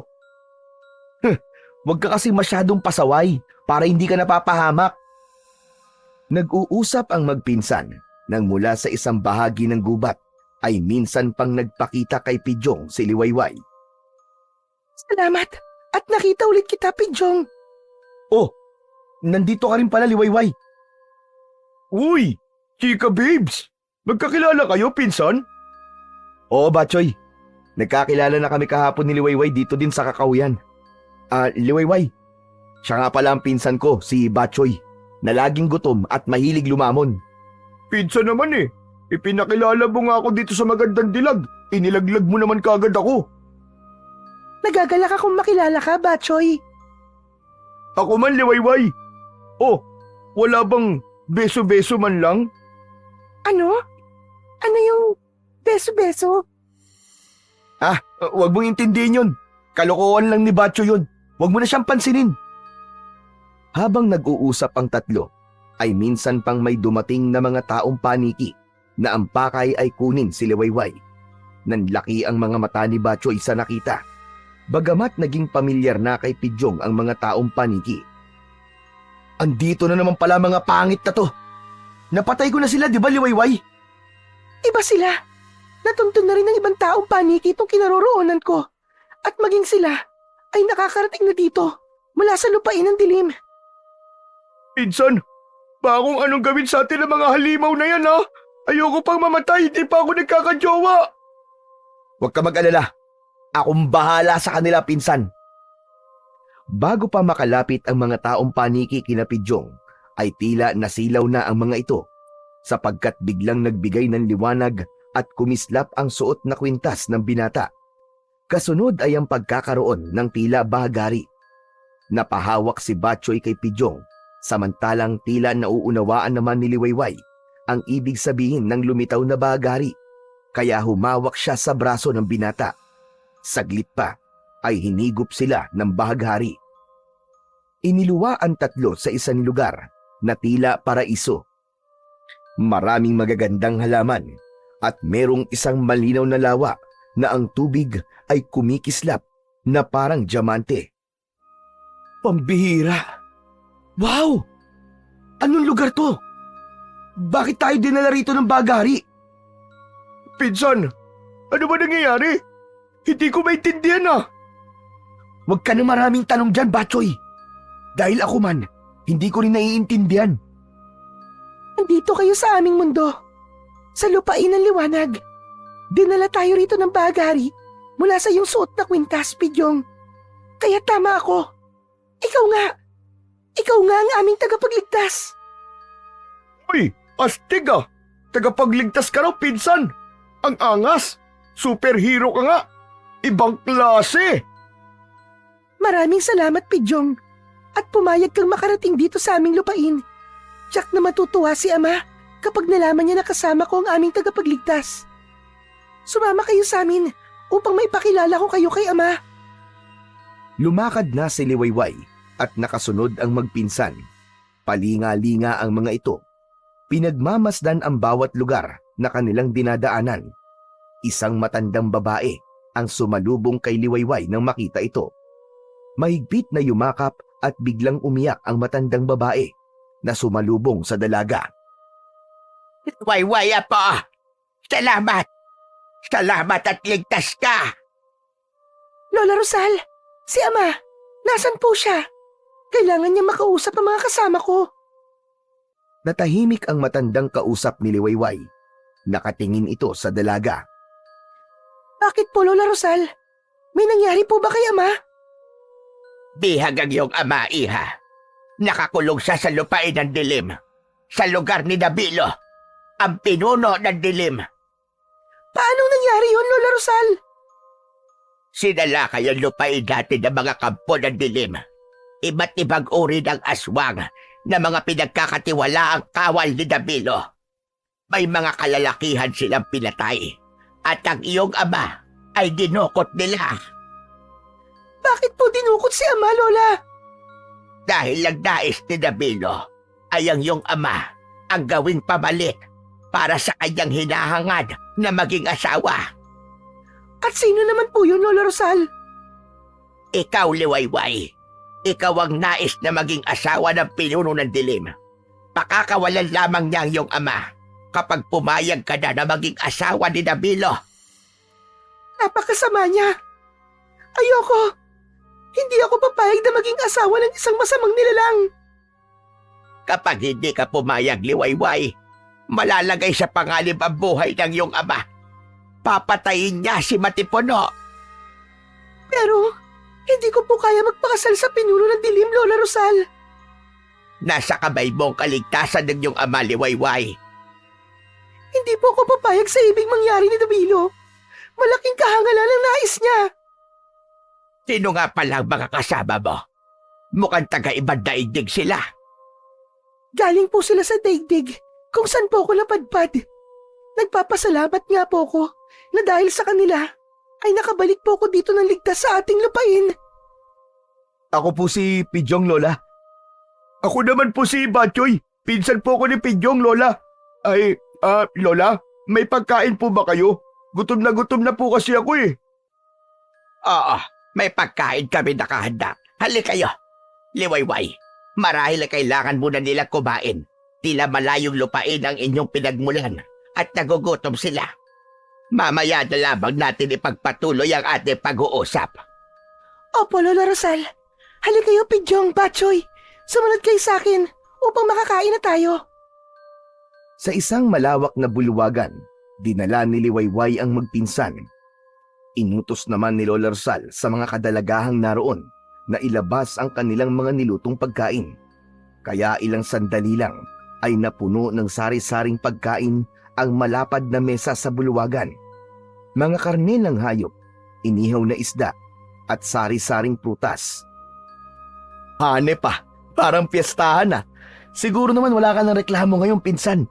Huwag ka kasi masyadong pasaway para hindi ka napapahamak. Nag-uusap ang magpinsan nang mula sa isang bahagi ng gubat ay minsan pang nagpakita kay Pidyong si Liwayway. Salamat at nakita ulit kita, Pidyong. Oh, nandito ka rin pala, Liwayway. Uy, chika babes. Magkakilala kayo, pinsan? Oo, Batchoy. Nagkakilala na kami kahapon ni Liwayway dito din sa Kakahuyan. Liwayway, siya nga pala ang pinsan ko, si Batchoy, na laging gutom at mahilig lumamon. Pinsan naman eh. Ipinakilala mo nga ako dito sa magandang dilag. Inilaglag mo naman kagad ako. Nagagalak akong makilala ka, Batchoy. Ako man, Liwayway. Oh, wala bang beso-beso man lang? Ano? Ano yung beso-beso? Huwag mong intindihin yun. Kalokohan lang ni Batchoy yun. Huwag mo na siyang pansinin. Habang nag-uusap ang tatlo, ay minsan pang may dumating na mga taong paniki na ang pakay ay kunin si Liwayway. Nanlaki ang mga mata ni Batchoy sa nakita. Bagamat naging pamilyar na kay Pidyong ang mga taong paniki. Andito na naman pala mga pangit na to. Napatay ko na sila, di ba, Liwayway? Iba sila. Natuntun na rin ng ibang taong paniki itong kinaroroonan ko. At maging sila ay nakakarating na dito mula sa lupain ng dilim. Pinsan, baka kung anong gawin sa atin ng mga halimaw na yan ha? Ayoko pang mamatay, hindi pa ako nagkakajowa. Huwag ka mag-alala. Akong bahala sa kanila, pinsan. Bago pa makalapit ang mga taong paniki kina Pidyong, ay tila nasilaw na ang mga ito sapagkat biglang nagbigay ng liwanag at kumislap ang suot na kwintas ng binata. Kasunod ay ang pagkakaroon ng tila bahagari. Napahawak si Batchoy kay Pidyong, samantalang tila nauunawaan naman ni Liwayway ang ibig sabihin ng lumitaw na bahagari, kaya humawak siya sa braso ng binata. Saglit pa ay hinigop sila ng bahaghari. Iniluwa ang tatlo sa isang lugar na tila paraiso. Maraming magagandang halaman at merong isang malinaw na lawa na ang tubig ay kumikislap na parang diamante. Pambihira! Wow! Anong lugar to? Bakit tayo dinala rito ng bagari? Pinsan, ano ba nangyayari? Hindi ko maintindihan ah. Huwag ka na maraming tanong dyan, Batchoy. Dahil ako man, hindi ko rin naiintindihan. Nandito kayo sa aming mundo. Sa lupain ng liwanag. Dinala tayo rito ng bagari mula sa iyong suot na kwintas, Pidyong. Kaya tama ako. Ikaw nga. Ikaw nga ang aming tagapagligtas. Uy, astig ah. Tagapagligtas ka raw, pinsan. Ang angas. Superhero ka nga. Ibang klase. Maraming salamat, Pidyong. At pumayag kang makarating dito sa aming lupain. Tiyak na matutuwa si Ama kapag nalaman niya na kasama ko ang aming tagapagligtas. Sumama kayo sa amin upang maipakilala ko kayo kay Ama. Lumakad na si Liwayway at nakasunod ang magpinsan. Palinga-linga ang mga ito. Pinagmamasdan ang bawat lugar na kanilang dinadaanan. Isang matandang babae ang sumalubong kay Liwayway nang makita ito. Mahigpit na yumakap at biglang umiyak ang matandang babae na sumalubong sa dalaga. Wayway apo! Salamat! Salamat at ligtas ka! Lola Rosal, si Ama, nasan po siya? Kailangan niya makausap ang mga kasama ko. Natahimik ang matandang kausap ni Liwayway. Nakatingin ito sa dalaga. Bakit po, Lola Rosal? May nangyari po ba kay Ama? Bihag ang iyong ama, iha. Nakakulong siya sa lupain ng dilim. Sa lugar ni Dabilo, ang pinuno ng dilim. Paano nangyari yun, Lola Rosal? Sinalakay ang lupain dati ng mga kampo ng dilim. Iba't ibang uri ng aswang na mga pinagkakatiwalaang kawal ni Dabilo. May mga kalalakihan silang pinatay. At ang iyong ama ay dinukot nila. Bakit po dinukot si Ama, Lola? Dahil ang nais ni Dabilo ay ang iyong ama ang gawing pamalit para sa kanyang hinahangad na maging asawa. At sino naman po yun, Lola Rosal? Ikaw, Liwayway. Ikaw ang nais na maging asawa ng pinuno ng dilim. Pakakawalan lamang niya ang iyong ama kapag pumayag ka na maging asawa ni Dabilo. Napakasama niya. Ayoko. Hindi ako papayag na maging asawa ng isang masamang nilalang. Kapag hindi ka pumayag, Liwayway, malalagay sa panganib ang buhay ng iyong ama. Papatayin niya si Matipuno. Pero, hindi ko po kaya magpakasal sa pinuno ng dilim, Lola Rosal. Nasa kamay mo ang kaligtasan ng iyong ama, Liwayway. Hindi po ako papayag sa ibig mangyari ni Dabilo. Malaking kahangalan ang nais niya. Sino nga pala ang mga kasama mo? Mukhang taga-ibang daigdig sila. Galing po sila sa daigdig kung saan po ako napadpad. Nagpapasalamat nga po ako na dahil sa kanila ay nakabalik po ako dito ng ligtas sa ating lupain. Ako po si Pidyong, Lola. Ako naman po si Batchoy. Pinsan po ko ni Pidyong, Lola. Ay, Lola, may pagkain po ba kayo? Gutom na po kasi ako eh. Oo, may pagkain kami nakahanda. Halika kayo. Liwayway, marahil ay kailangan muna nila kumain. Tila malayong lupain ang inyong pinagmulan at nagugutom sila. Mamaya na lamang natin ipagpatuloy ang ating pag-uusap. Opo, Lola Rosal. Halika kayo, Pidyong, Batchoy. Sumunod kayo sa akin upang makakain na tayo. Sa isang malawak na bulwagan, dinala ni Liwayway ang magpinsan. Inutos naman ni Lola Rosal sa mga kadalagahang naroon na ilabas ang kanilang mga nilutong pagkain. Kaya ilang sandali lang ay napuno ng sari-saring pagkain ang malapad na mesa sa bulwagan. Mga karne ng hayop, inihaw na isda, at sari-saring prutas. Hane pa, parang piyestahan na. Siguro naman wala ka ng reklamo ngayong pinsan.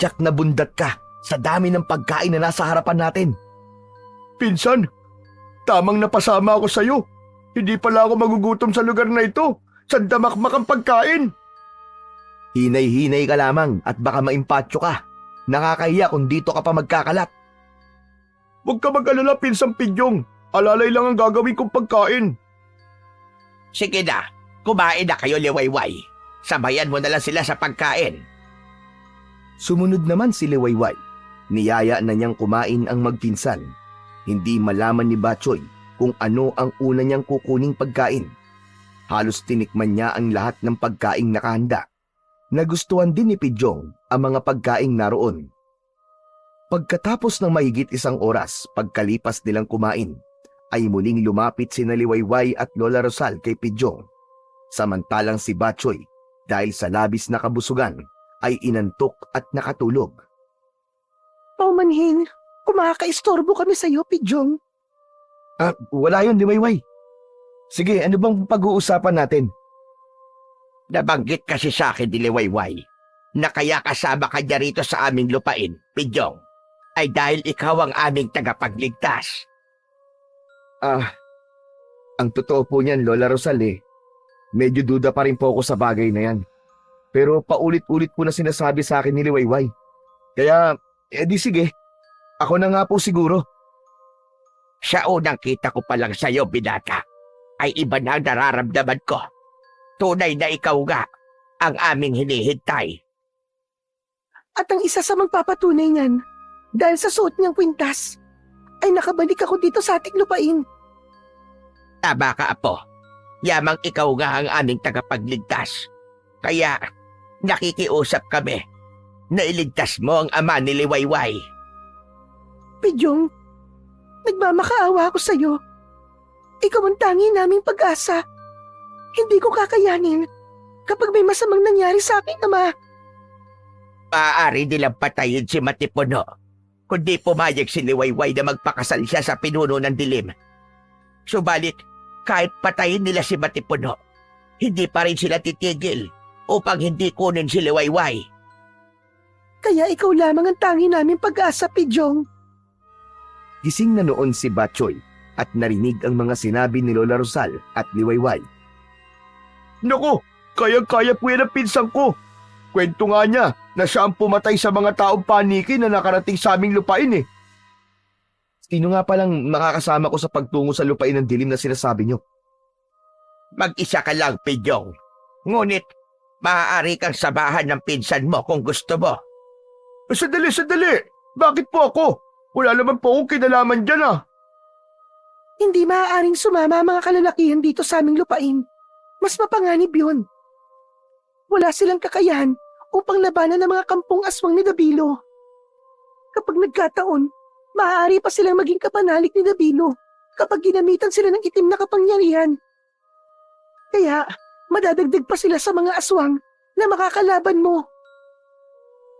Tiyak na bundat ka sa dami ng pagkain na nasa harapan natin. Pinsan, tamang napasama ako sa'yo. Hindi pala ako magugutom sa lugar na ito. Sandamakmak ang pagkain. Hinay-hinay ka lamang at baka maimpatyo ka. Nakakahiya kung dito ka pa magkakalat. Huwag ka mag-alala, Pinsang Pidyong. Alalay lang ang gagawin kong pagkain. Sige na, kumain na kayo, Liwayway. Sabayan mo na lang sila sa pagkain. Sumunod naman si Liwayway. Niyaya na niyang kumain ang magpinsan. Hindi malaman ni Batchoy kung ano ang una niyang kukuning pagkain. Halos tinikman niya ang lahat ng pagkaing nakahanda. Nagustuhan din ni Pidyong ang mga pagkaing naroon. Pagkatapos ng mahigit isang oras pagkalipas nilang kumain, ay muling lumapit sina Liwayway at Lola Rosal kay Pidyong. Samantalang si Batchoy, dahil sa labis na kabusugan, ay inantok at nakatulog. Paumanhin, kumakaistorbo kami sa iyo, Pidyong. Wala yun, Liwayway. Sige, ano bang pag-uusapan natin? Nabanggit kasi sa akin ni Liwayway na kaya kasama ka niya rito sa aming lupain, Pidyong, ay dahil ikaw ang aming tagapagligtas. Ang totoo po niyan, Lola Rosal medyo duda pa rin po ako sa bagay na yan. Pero paulit-ulit po na sinasabi sa akin ni Liwayway. Kaya, di sige, ako na nga po siguro. Sa unang kita ko pa lang sa'yo, binata, ay iba na ang nararamdaman ko. Tunay na ikaw nga ang aming hinihintay. At ang isa sa magpapatunay niyan, dahil sa suot niyang kwintas, ay nakabalik ako dito sa ating lupain. Tama ka, Apo. Yamang ikaw nga ang aming tagapagligtas. Kaya nakikiusap kami na iligtas mo ang ama ni Liwayway. Pidyong, nagmamakaawa ako sa'yo. Ikaw ang tangi naming pag-asa. Hindi ko kakayanin kapag may masamang nangyari sa aking ama. Maaari nilang patayin si Matipuno, kundi pumayag si Liwayway na magpakasal siya sa pinuno ng dilim. Subalit, kahit patayin nila si Matipuno, hindi pa rin sila titigil upang hindi kunin si Liwayway. Kaya ikaw lamang ang tangi naming pag-asa, Pidyong. Gising na noon si Batchoy at narinig ang mga sinabi ni Lola Rosal at Liwayway. Naku, kayang-kaya po yan ang pinsang ko. Kwento nga niya na siya ang pumatay sa mga taong paniki na nakarating sa aming lupain. Sino nga palang makakasama ko sa pagtungo sa lupain ng dilim na sinasabi niyo? Mag-isa ka lang, Pidyong. Ngunit, maaari kang sabahan ng pinsan mo kung gusto mo. Sandali! Bakit po ako? Wala naman po akong kinalaman dyan Hindi maaaring sumama ang mga kalalakihan dito sa aming lupain. Mas mapanganib yun. Wala silang kakayahan upang labanan ng mga kampong aswang ni Dabilo. Kapag nagkataon, maaari pa silang maging kapanalik ni Dabilo kapag ginamitan sila ng itim na kapangyarihan. Kaya, madadagdag pa sila sa mga aswang na makakalaban mo.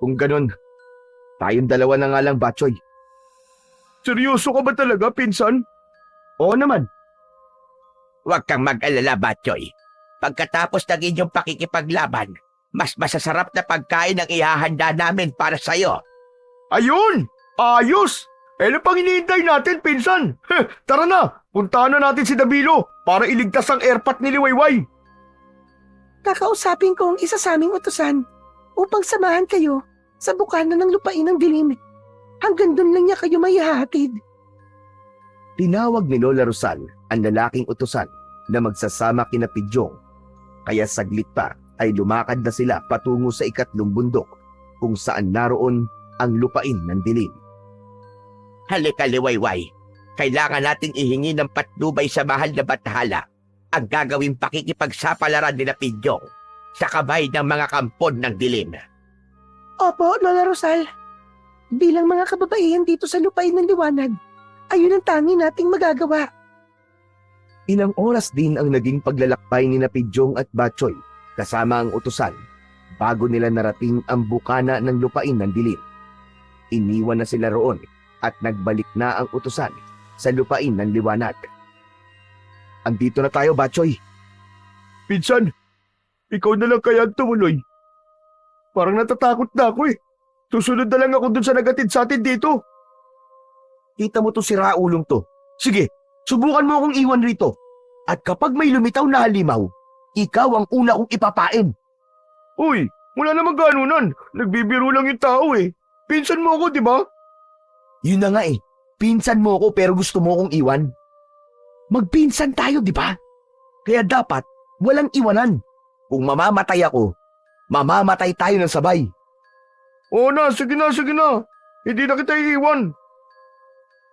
Kung ganon, tayong dalawa na nga lang, Batchoy. Seryoso ka ba talaga, pinsan? Oo naman. Huwag kang mag-alala, Batchoy. Pagkatapos ng inyong pakikipaglaban, mas masasarap na pagkain ang ihahanda namin para sa'yo. Ayun! Ayos! Ano pang hinihintay natin, pinsan? Tara na! Puntahan na natin si Dabilo para iligtas ang airpat ni Liwayway. Kakausapin ko ang isa sa aming utusan upang samahan kayo sa bukana ng lupain ng dilim. Hanggang doon lang niya kayo maihahatid. Tinawag ni Lola Rosal ang lalaking utusan na magsasama kina Pidyong. Kaya saglit pa ay lumakad na sila patungo sa ikatlong bundok kung saan naroon ang lupain ng dilim. Halika, Liwayway. Kailangan nating ihingi ng patnubay sa mahal na Bathala ang gagawing pakikipagsapalaran nila Pidyong sa kabay ng mga kampon ng dilim. Opo, Lola Rosal. Bilang mga kababaihan dito sa lupain ng liwanag, ayun ang tangi nating magagawa. Ilang oras din ang naging paglalakbay ni Pidyong at Batchoy kasama ang utusan bago nila narating ang bukana ng lupain ng dilim. Iniwan na sila roon at nagbalik na ang utusan sa lupain ng liwanag. Andito na tayo, Batchoy. Pinsan, ikaw na lang kaya ang tumuloy. Parang natatakot na ako Susunod na lang ako dun sa nagatid sa atin dito. Kita mo to si Raulong to. Sige, subukan mo akong iwan rito. At kapag may lumitaw na halimaw, ikaw ang una kong ipapain. Uy, wala namang ganunan. Nagbibiro lang yung tao Pinsan mo ako, di ba? Yun na nga Pinsan mo ako pero gusto mo akong iwan. Magpinsan tayo, di ba? Kaya dapat walang iwanan. Kung mamamatay ako, mamamatay tayo ng sabay. Oo na, sige na. Hindi na kita iiwan.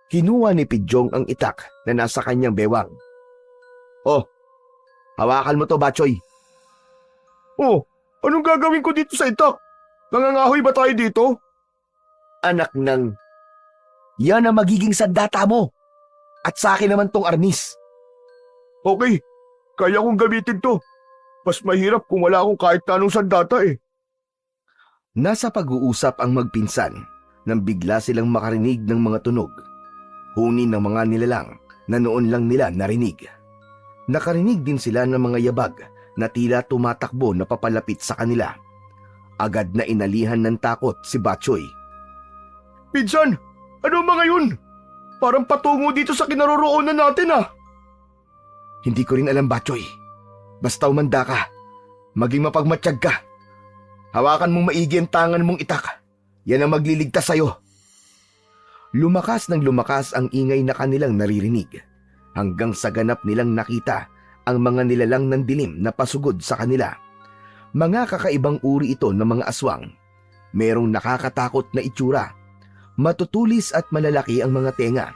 Kinuha ni Pidyong ang itak na nasa kanyang bewang. Oh, hawakan mo to, Batchoy. Oh, anong gagawin ko dito sa itak? Nangangahoy ba tayo dito? Anak ng... Yan ang magiging sandata mo. At sa akin naman tong arnis. Okay, kaya kong gamitin to. Mas mahirap kung wala akong kahit anong sandata Nasa pag-uusap ang magpinsan nang bigla silang makarinig ng mga tunog. Huni ng mga nilalang na noon lang nila narinig. Nakarinig din sila ng mga yabag na tila tumatakbo na papalapit sa kanila. Agad na inalihan ng takot si Batchoy. Pinsan, ano mga yun? Parang patungo dito sa kinaroroonan natin ah. Hindi ko rin alam, Batchoy. Basta umanda ka. Maging mapagmatsyag ka. Hawakan mong maigi ang tangan mong itak. Yan ang magliligtas sa'yo. Lumakas ng lumakas ang ingay na kanilang naririnig hanggang sa ganap nilang nakita ang mga nilalang ng dilim na pasugod sa kanila. Mga kakaibang uri ito ng mga aswang. Merong nakakatakot na itsura. Matutulis at malalaki ang mga tenga.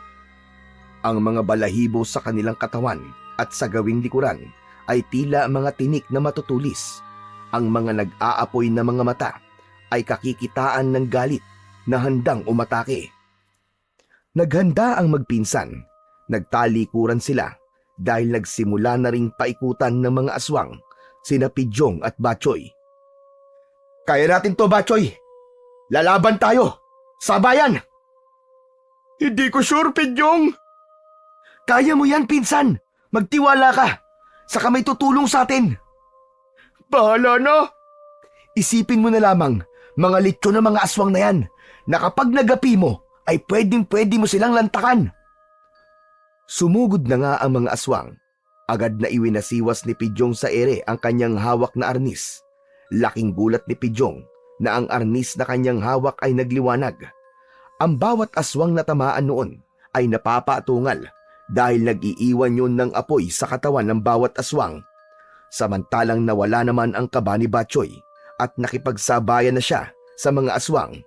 Ang mga balahibo sa kanilang katawan at sa gawing likuran ay tila mga tinik na matutulis. Ang mga nag-aapoy na mga mata ay kakikitaan ng galit na handang umatake. Naghanda ang magpinsan. Nagtalikuran sila dahil nagsimula na ring paikutan ng mga aswang sina Pidyong at Batchoy. Kaya natin to, Batchoy. Lalaban tayo. Sabayan! Hindi ko sure, Pidyong. Kaya mo yan, pinsan. Magtiwala ka. Saka may tutulong sa atin. Bahala na. Isipin mo na lamang, mga litso na mga aswang na yan, na kapag nagapi mo, ay pwedeng-pwede mo silang lantakan. Sumugod na nga ang mga aswang. Agad na iwinasiwas ni Pidyong sa ere ang kanyang hawak na arnis. Laking gulat ni Pidyong na ang arnis na kanyang hawak ay nagliwanag. Ang bawat aswang na tamaan noon ay napapatungal dahil nag-iiwan yun ng apoy sa katawan ng bawat aswang. Samantalang nawala naman ang kaba ni Batchoy at nakipagsabayan na siya sa mga aswang.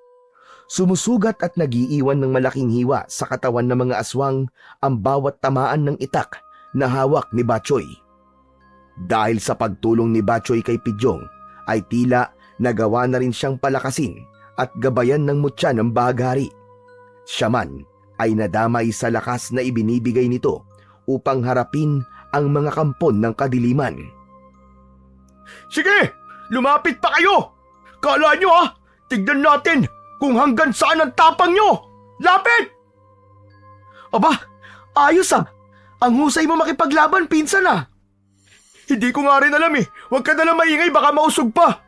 Sumusugat at nag-iiwan ng malaking hiwa sa katawan ng mga aswang ang bawat tamaan ng itak na hawak ni Batchoy. Dahil sa pagtulong ni Batchoy kay Pidyong ay tila nagawa na rin siyang palakasin at gabayan ng mutya ng bahagari. Siya man ay nadamay sa lakas na ibinibigay nito upang harapin ang mga kampon ng kadiliman. Sige, lumapit pa kayo! Kala nyo ah, tignan natin kung hanggang saan ang tapang nyo! Lapit! Aba, ayos ah! Ang husay mo makipaglaban, pinsan ah! Hindi ko nga rin alam eh. Huwag ka na lang maingay, baka mausog pa.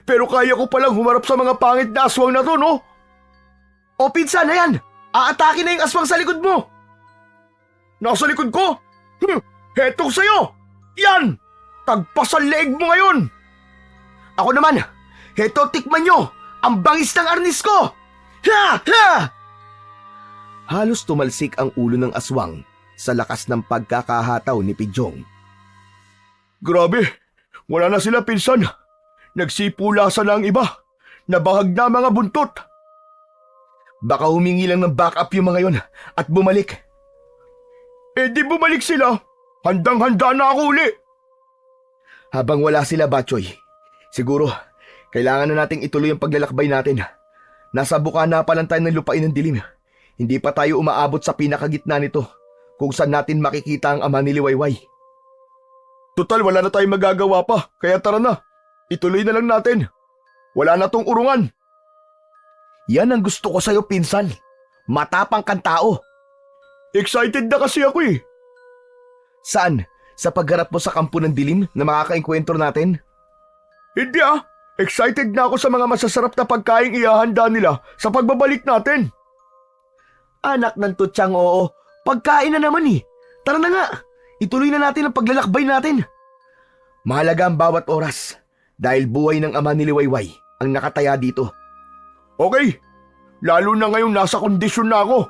Pero kaya ko palang humarap sa mga pangit na aswang na to, no? O pinsan, ayan! Aatake na yung aswang sa likod mo! Nasa likod ko? Heto sa'yo! Yan! Tagpasan leeg mo ngayon! Ako naman, heto tikman nyo! Ang bangis ng arnis ko! Ha! Ha! Halos tumalsik ang ulo ng aswang sa lakas ng pagkakahataw ni Pidyong. Grabe! Wala na sila, pinsan! Nagsipulasan na ang iba! Nabahag na mga buntot! Baka humingi lang ng backup yung mga yon at bumalik. Eh di bumalik sila! Handang-handa na ako uli! Habang wala sila, Batchoy, siguro kailangan na nating ituloy ang paglalakbay natin. Nasa bukana pa lang tayo ng lupain ng dilim. Hindi pa tayo umaabot sa pinakagitna nito kung saan natin makikita ang ama ni Liwayway. Total, wala na tayong magagawa pa, kaya tara na. Ituloy na lang natin. Wala na tong urungan. Yan ang gusto ko sa'yo, pinsan. Matapang kang tao. Excited na kasi ako eh. Saan? Sa pagharap mo sa kampo ng dilim na makakaengkwentro natin? Hindi ah. Excited na ako sa mga masasarap na pagkaing ihahanda nila sa pagbabalik natin. Anak ng tutsang oo. Pagkain na naman eh. Tara na nga. Ituloy na natin ang paglalakbay natin. Mahalaga ang bawat oras dahil buhay ng ama ni Liwayway ang nakataya dito. Okay. Lalo na ngayong nasa kondisyon na ako.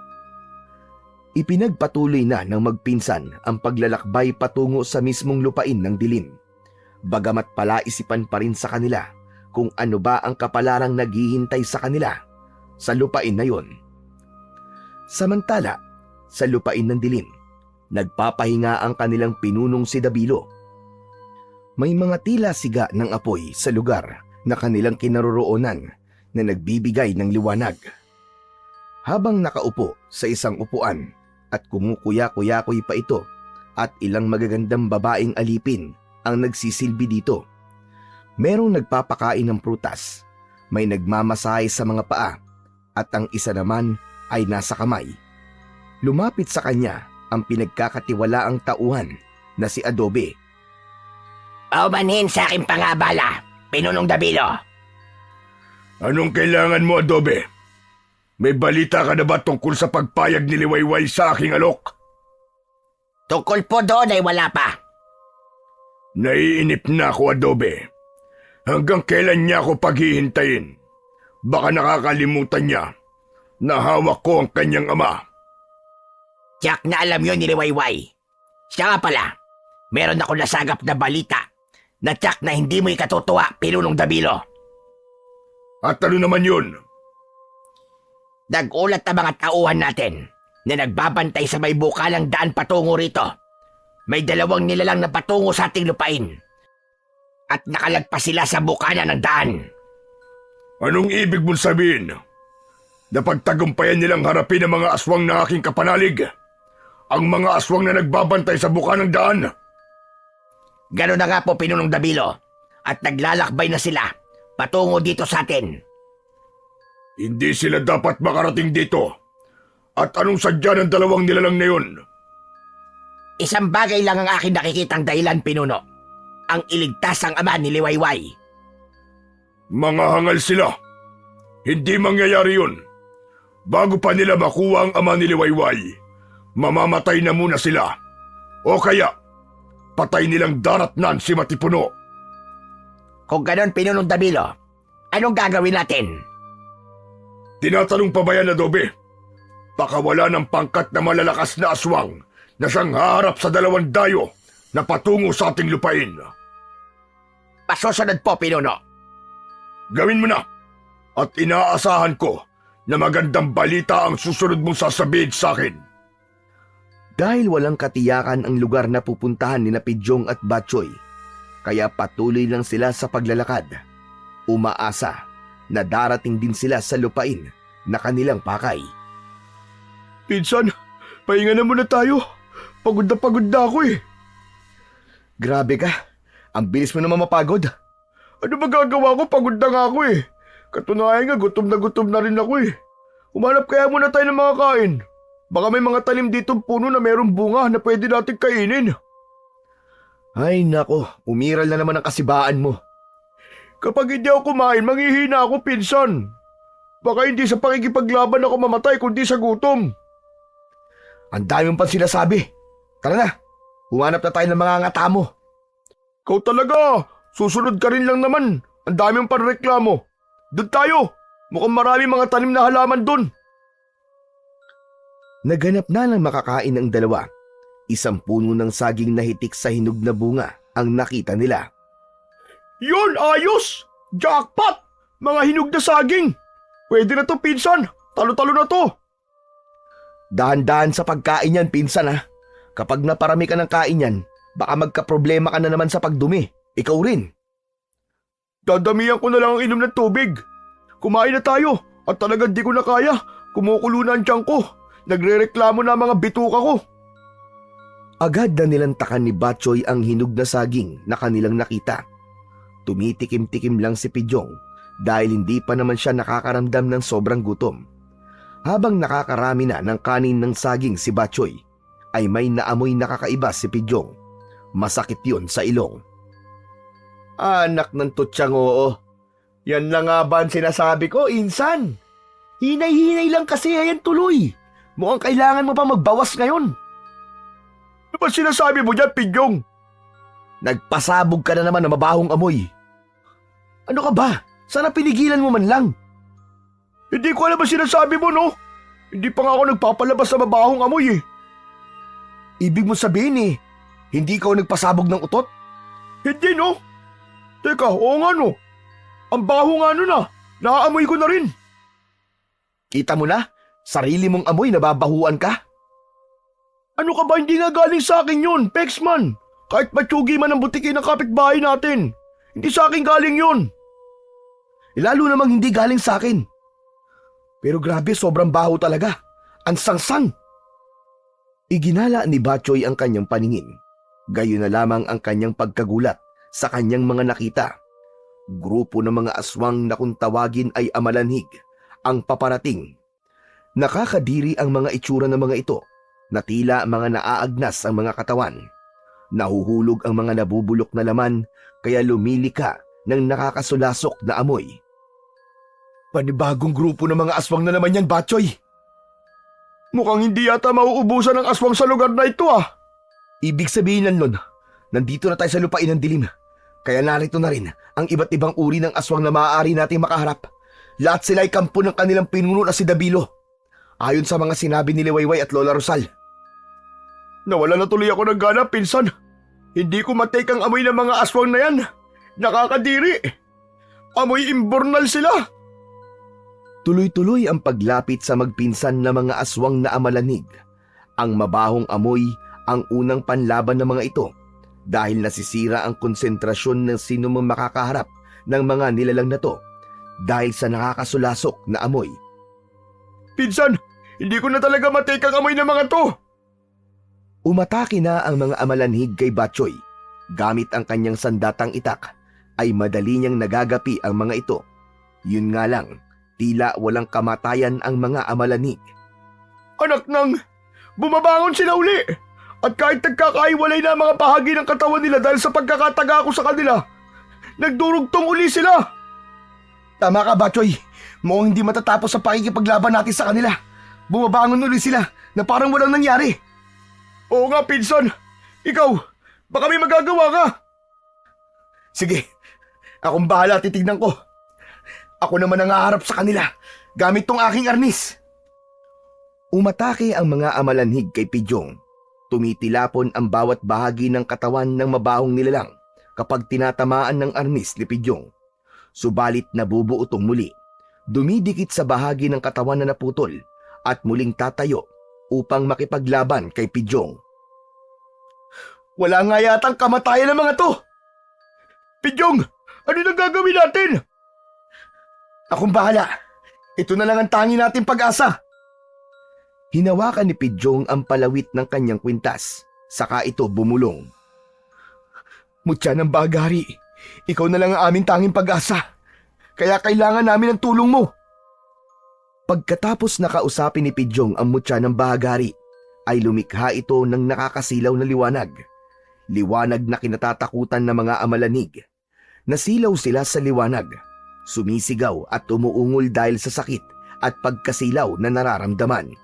Ipinagpatuloy na ng magpinsan ang paglalakbay patungo sa mismong lupain ng dilim. Bagamat palaisipan pa rin sa kanila kung ano ba ang kapalarang naghihintay sa kanila sa lupain na yon. Samantala, sa lupain ng dilim, nagpapahinga ang kanilang pinunong si Dabilo. May mga tila siga ng apoy sa lugar na kanilang kinaroroonan na nagbibigay ng liwanag. Habang nakaupo sa isang upuan at kumukuya-kuyakoy pa ito at ilang magagandang babaeng alipin ang nagsisilbi dito. Merong nagpapakain ng prutas, may nagmamasahe sa mga paa at ang isa naman ay nasa kamay. Lumapit sa kanya ang pinagkakatiwalaang tauhan na si Adobe. Paumanhin sa aking pangabala, Pinunong Dabilo. Anong kailangan mo, Adobe? May balita ka na ba tungkol sa pagpayag ni Liwayway sa aking alok? Tungkol po doon ay wala pa. Naiinip na ako, Adobe. Hanggang kailan niya ako paghihintayin? Baka nakakalimutan niya na hawak ko ang kanyang ama. Tiyak na alam yun ni Liwayway. Siya nga pala, meron ako nasagap na balita na tiyak na hindi mo ikatutuwa, Pinunong Dabilo. At ano naman yun? Nag-ulat ang mga tauhan natin na nagbabantay sa may bukalang daan patungo rito. May 2 nilalang na patungo sa ating lupain. At nakalagpas sila sa bukana ng daan. Anong ibig mong sabihin? Napagtagumpayan nilang harapin ang mga aswang na aking kapanalig? Ang mga aswang na nagbabantay sa buka ng daan? Gano'n na nga po, Pinunong Dabilo. At naglalakbay na sila patungo dito sa atin. Hindi sila dapat makarating dito. At anong sadya ng 2 nilalang na yun? Isang bagay lang ang akin nakikitang dahilan, Pinuno. Ang iligtas ang ama ni Liwayway. Mga hangal sila. Hindi mangyayari yun. Bago pa nila makuha ang ama ni Liwayway, mamamatay na muna sila. O kaya, patay nilang daratnan si Matipuno. Kung ganon, Pinunong Dabilo, anong gagawin natin? Tinatanong pa ba yan, Adobe? Baka wala ng pangkat na malalakas na aswang na siyang haharap sa 2 dayo na patungo sa ating lupain. Pasusunod po, Pinuno. Gawin mo na. At inaasahan ko na magandang balita ang susunod mong sasabihin sa akin. Dahil walang katiyakan ang lugar na pupuntahan ni Pidyong at Batchoy, kaya patuloy lang sila sa paglalakad. Umaasa na darating din sila sa lupain na kanilang pakay. Pinsan, pahinga na muna tayo. Pagod na ako eh. Grabe ka, ang bilis mo naman mapagod. Ano magagawa ko? Pagod na nga ako eh. Katunayan nga, gutom na rin ako eh. Umanap kaya muna tayo ng mga kain. Baka may mga talim ditong puno na mayroong bunga na pwede natin kainin. Ay nako, umiral na naman ang kasibaan mo. Kapag hindi ako kumain, manghihina ako, pinsan. Baka hindi sa pakikipaglaban ako mamatay kundi sa gutom. Ang dami mong pang sinasabi. Tara na, humanap na tayo ng mga ngata mo. Ikaw talaga, susunod ka rin lang naman. Ang dami mong panreklamo. Doon tayo, mukhang marami mga tanim na halaman doon. Naganap na ng makakain ang 2. Isang puno ng saging na hitik sa hinog na bunga ang nakita nila. Yun, ayos! Jackpot! Mga hinog na saging! Pwede na to, pinsan! Talo-talo na to! Dahan-dahan sa pagkain yan, pinsan ha. Kapag naparami ka ng kain yan, baka magkaproblema ka na naman sa pagdumi. Ikaw rin. Dadamihan ko na lang ang inom ng tubig. Kumain na tayo at talagang di ko na kaya. Kumukulo na ang tiyan ko. Nagrereklamo na ang mga bituka ko. Agad na nilantakan ni Batchoy ang hinog na saging na kanilang nakita. Tumitikim-tikim lang si Pidyong dahil hindi pa naman siya nakakaramdam ng sobrang gutom. Habang nakakarami na ng kanin ng saging si Batchoy, ay may naamoy nakakaiba si Pidyong. Masakit yun sa ilong. Anak ng tutsang oo. Yan na nga ba ang sinasabi ko, insan? Hinay-hinay lang kasi, ayan tuloy. Mukhang kailangan mo pa magbawas ngayon. Ano ba sinasabi mo dyan, Pidyong? Nagpasabog ka na naman na mabahong amoy. Ano ka ba? Sana pinigilan mo man lang. Hindi ko alam ba sinasabi mo, no? Hindi pa nga ako nagpapalabas sa mabahong amoy eh. Ibig mo sabihin hindi ka nagpasabog ng utot? Hindi, no? Teka, oo nga no. Ang baho nga no na. Naaamoy ko na rin. Kita mo na? Sarili mong amoy nababahuan ka? Ano ka ba? Hindi nga galing sa akin yun, Pexman. Kahit matsugi man ang butikin ng kapitbahay natin. Hindi sa akin galing yun. Lalo namang hindi galing sa akin. Pero grabe, sobrang baho talaga. Ang sangsang. Iginala ni Batchoy ang kanyang paningin. Gayon na lamang ang kanyang pagkagulat sa kanyang mga nakita. Grupo ng mga aswang na kung tawagin ay amalanhig ang paparating. Nakakadiri ang mga itsura ng mga ito na tila mga naaagnas ang mga katawan. Nahuhulog ang mga nabubulok na laman kaya lumilika ng nakakasulasok na amoy. Panibagong grupo ng mga aswang na naman yan, Batchoy. Mukhang hindi yata mauubusan ng aswang sa lugar na ito ah. Ibig sabihin nun, nandito na tayo sa lupain ng dilim. Kaya narito na rin ang iba't ibang uri ng aswang na maaari nating makaharap. Lahat sila ay kampo ng kanilang pinuno na si Dabilo. Ayon sa mga sinabi ni Liwayway at Lola Rosal. Nawala na tuloy ako ng gana, pinsan. Hindi ko matake ang amoy ng mga aswang na yan. Nakakadiri. Amoy imbornal sila. Tuloy-tuloy ang paglapit sa magpinsan na mga aswang na amalanig. Ang mabahong amoy ang unang panlaban ng mga ito dahil nasisira ang konsentrasyon ng sino mang makakaharap ng mga nilalang na to dahil sa nakakasulasok na amoy. Pinsan, hindi ko na talaga matake ang amoy ng mga to. Umatake na ang mga amalanhig kay Batchoy. Gamit ang kanyang sandatang itak ay madali niyang nagagapi ang mga ito. Yun nga lang, tila walang kamatayan ang mga amalanhig. Anak nang, bumabangon sila uli. At kahit nagkakaiwalay na ang mga bahagi ng katawan nila dahil sa pagkakataga ko sa kanila, nagdurugtong uli sila. Tama ka, Batchoy. Mukhang hindi matatapos ang pakikipaglaban natin sa kanila. Bumabangon uli sila na parang walang nangyari. Oo nga, pinsan. Ikaw, baka may magagawa ka. Sige, akong bahala, titignan ko. Ako naman ang haharap sa kanila gamit tong aking arnis. Umatake ang mga amalanhig kay Pidyong. Tumitilapon ang bawat bahagi ng katawan ng mabahong nilalang kapag tinatamaan ng arnis ni Pidyong. Subalit nabubuo itong muli. Dumidikit sa bahagi ng katawan na naputol at muling tatayo upang makipaglaban kay Pidyong. Wala nga yatang kamatayan ng mga to. Pidyong, ano nang gagawin natin? Akong bahala. Ito na lang ang tangi nating pag-asa. Hinawakan ni Pidyong ang palawit ng kanyang kwintas, saka ito bumulong. Mutya ng bagari, ikaw na lang ang aming tanging pag-asa. Kaya kailangan namin ng tulong mo. Pagkatapos nakausapin ni Pidyong ang mutya ng bahagari, ay lumikha ito ng nakakasilaw na liwanag. Liwanag na kinatatakutan ng mga amalanig. Nasilaw sila sa liwanag, sumisigaw at umuungol dahil sa sakit at pagkasilaw na nararamdaman.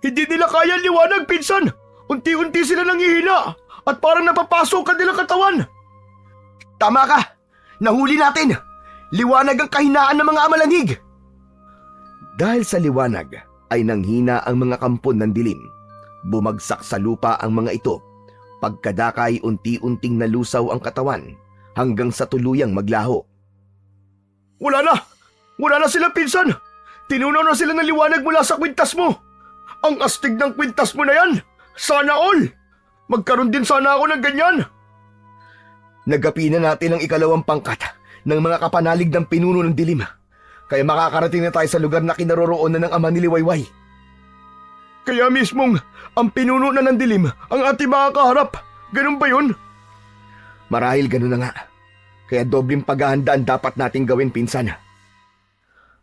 Hindi nila kaya ang liwanag, pinsan. Unti-unti sila nanghihina at parang napapasok ang nilang katawan. Tama ka. Nahuli natin. Liwanag ang kahinaan ng mga amalanhig. Dahil sa liwanag ay nanghina ang mga kampon ng dilim. Bumagsak sa lupa ang mga ito. Pagkadakay unti-unting nalusaw ang katawan hanggang sa tuluyang maglaho. Wala na! Wala na sila, pinsan! Tinunaw na sila ng liwanag mula sa kwintas mo! Ang astig ng kwintas mo na yan! Sana all! Magkaroon din sana ako ng ganyan! Nagapi na natin ang ikalawang pangkat ng mga kapanalig ng pinuno ng dilim. Kaya makakarating na tayo sa lugar na kinaroroonan ng ama ni Liwayway. Kaya mismong ang pinuno na ng dilim ang ating makakaharap. Ganun ba yun? Marahil ganun na nga. Kaya dobleng paghahanda ang dapat nating gawin, pinsan.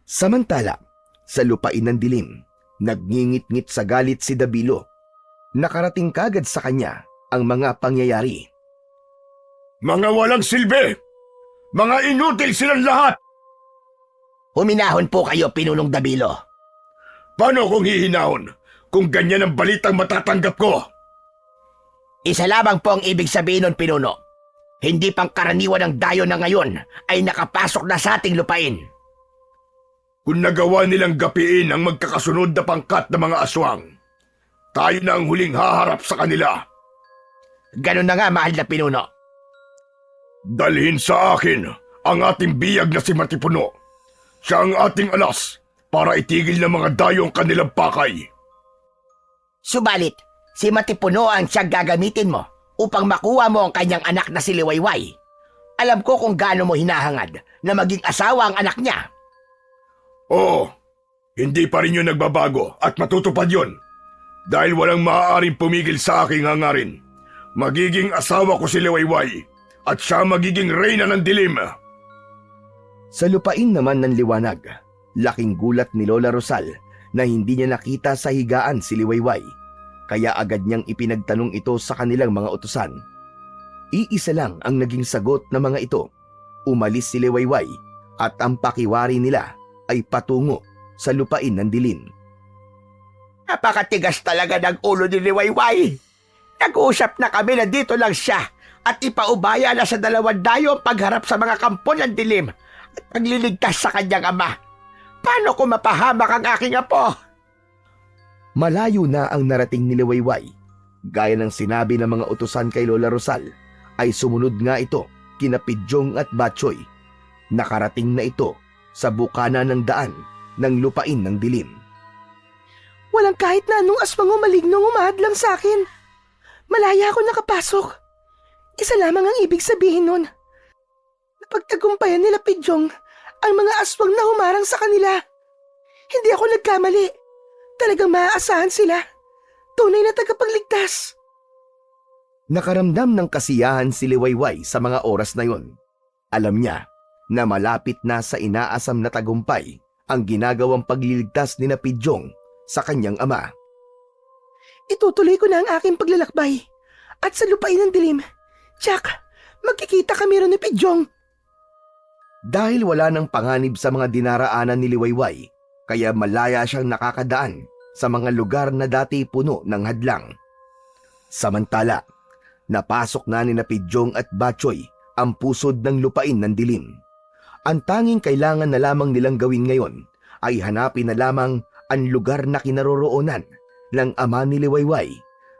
Samantala, sa lupain ng dilim, nagngingit-ngit sa galit si Dabilo. Nakarating kagad sa kanya ang mga pangyayari. Mga walang silbi! Mga inutil silang lahat! Huminahon po kayo, Pinunong Dabilo. Paano kung hihinahon kung ganyan ang balitang matatanggap ko? Isa lamang po ang ibig sabihin nun, Pinuno. Hindi pang karaniwan ng dayo na ngayon ay nakapasok na sa ating lupain. Kung nagawa nilang gapiin ang magkakasunod na pangkat ng mga aswang, tayo na ang huling haharap sa kanila. Ganun na nga, mahal na Pinuno. Dalhin sa akin ang ating biyag na si Matipuno. Siya ang ating alas para itigil ng mga dayo ang kanilang pakay. Subalit, si Matipuno ang siyang gagamitin mo upang makuha mo ang kanyang anak na si Liwayway. Alam ko kung gaano mo hinahangad na maging asawa ang anak niya. Oo, hindi pa rin yun nagbabago at matutupad yun. Dahil walang maaaring pumigil sa aking hangarin. Magiging asawa ko si Liwayway at siya magiging reyna ng dilim. Sa lupain naman ng liwanag, laking gulat ni Lola Rosal na hindi niya nakita sa higaan si Liwayway. kaya agad niyang ipinagtanong ito sa kanilang mga utusan. Iisa lang ang naging sagot ng mga ito. Umalis si Liwayway at ang pakiwari nila ay patungo sa lupain ng dilim. Napakatigas talaga ng ulo ni Liwayway. Nag-uusap na kami na dito lang siya at ipaubaya na sa 2 dayo ang pagharap sa mga kampo ng dilim at pagliligtas sa kanyang ama. Paano ko mapahamak ang aking apo? Malayo na ang narating ni Liwayway. Gaya ng sinabi ng mga utusan kay Lola Rosal, ay sumunod nga ito kina Pidyong at Batchoy. Nakarating na ito sa bukana ng daan ng lupain ng dilim. Walang kahit na anong aswang o malignong umahadlang sa akin. Malaya ako nakapasok. Isa lamang ang ibig sabihin nun. Napagtagumpayan nila Pidyong ang mga aswang na humarang sa kanila. Hindi ako nagkamali. Talagang maaasahan sila. Tunay na tagapagligtas. Nakaramdam ng kasiyahan si Liwayway sa mga oras na yon. Alam niya na malapit na sa inaasam na tagumpay ang ginagawang pagliligtas ni Pidyong sa kanyang ama. Itutuloy ko na ang aking paglalakbay. At sa lupain ng dilim, Jack, magkikita kami ron ni Pidyong. Dahil wala nang panganib sa mga dinaraanan ni Liwayway, kaya malaya siyang nakakadaan sa mga lugar na dati puno ng hadlang. Samantala, napasok na ni Pidyong at Batchoy ang pusod ng lupain ng dilim. Ang tanging kailangan na lamang nilang gawin ngayon ay hanapin na lamang ang lugar na kinaroroonan ng ama ni Liwayway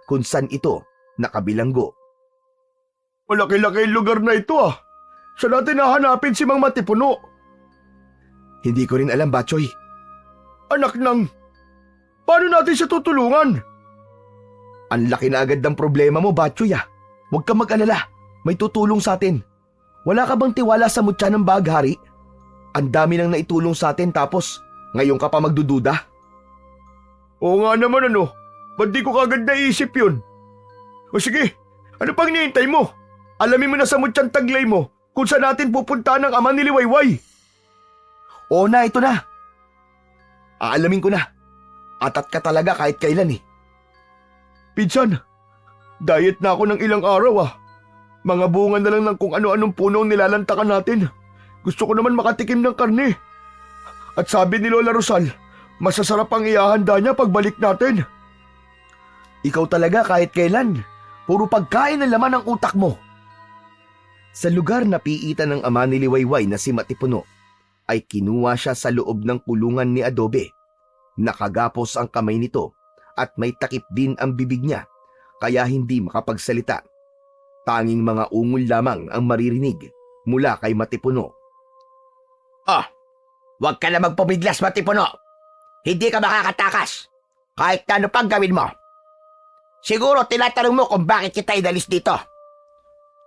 kung saan ito nakabilanggo. Malaki-laki yung lugar na ito ah. Saan natin nahanapin si Mang Matipuno? Hindi ko rin alam, Batchoy. Anak ng... Paano natin siya tutulungan? Ang laki na agad ng problema mo, Batchoy ah. Huwag kang mag-alala. May tutulong sa atin. Wala ka bang tiwala sa mutya ng baghari? Ang dami nang naitulong sa atin tapos ngayon ka pa magdududa? Oo nga naman ano. Ba't di ko kagad naisip yun? O sige, ano pang hinihintay mo? Alamin mo na sa mutyang taglay mo kung saan natin pupunta ng ama ni Liwayway. Oo na, ito na. Aalamin ko na. Atat ka talaga kahit kailan eh. Pinsan, diet na ako ng ilang araw ah. Mga bunga na lang ng kung ano-anong puno ang nilalantakan natin. Gusto ko naman makatikim ng karne. At sabi ni Lola Rosal, masasarap ang ihahanda niya pagbalik natin. Ikaw talaga kahit kailan. Puro pagkain ang laman ng utak mo. Sa lugar na piitan ng ama ni Liwayway na si Matipuno, ay kinuha siya sa loob ng kulungan ni Adobe. Nakagapos ang kamay nito at may takip din ang bibig niya kaya hindi makapagsalita. Tanging mga ungol lamang ang maririnig mula kay Matipuno. Oh, huwag ka na magpumiglas, Matipuno. Hindi ka makakatakas. Kahit na ano pang gawin mo. Siguro tinatanong mo kung bakit kita inalis dito.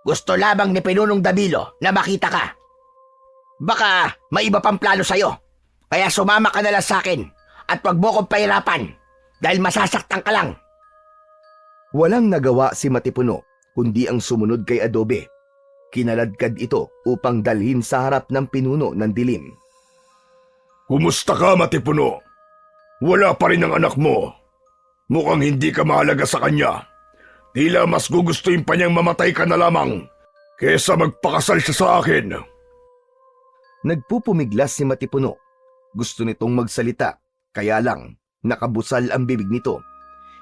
Gusto lamang ni Pinunong Dabilo na makita ka. Baka may iba pang plano sa'yo. Kaya sumama ka na lang sa akin at wag mo kong pahirapan dahil masasaktan ka lang. Walang nagawa si Matipuno kundi ang sumunod kay Adobe. Kinaladkad ito upang dalhin sa harap ng pinuno ng dilim. Kumusta ka, Matipuno? Wala pa rin ang anak mo. Mukhang hindi ka mahalaga sa kanya. Tila mas gugustuhin pa niyang mamatay ka na lamang kesa magpakasal siya sa akin. Nagpupumiglas si Matipuno. Gusto nitong magsalita, kaya lang nakabusal ang bibig nito.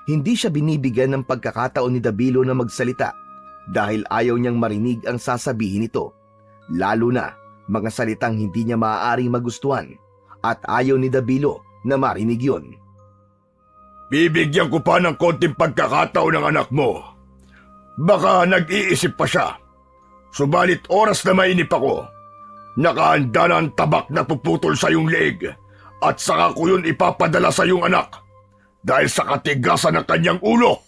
Hindi siya binibigyan ng pagkakataon ni Dabilo na magsalita dahil ayaw niyang marinig ang sasabihin nito. Lalo na mga salitang hindi niya maaaring magustuhan at ayaw ni Dabilo na marinig yon. Bibigyan ko pa ng konting pagkakataon ng anak mo. Baka nag-iisip pa siya. Subalit oras na mainip ako. Nakahanda na ang tabak na puputol sa iyong leeg at saka ko yun ipapadala sa iyong anak dahil sa katigasan ng kanyang ulo.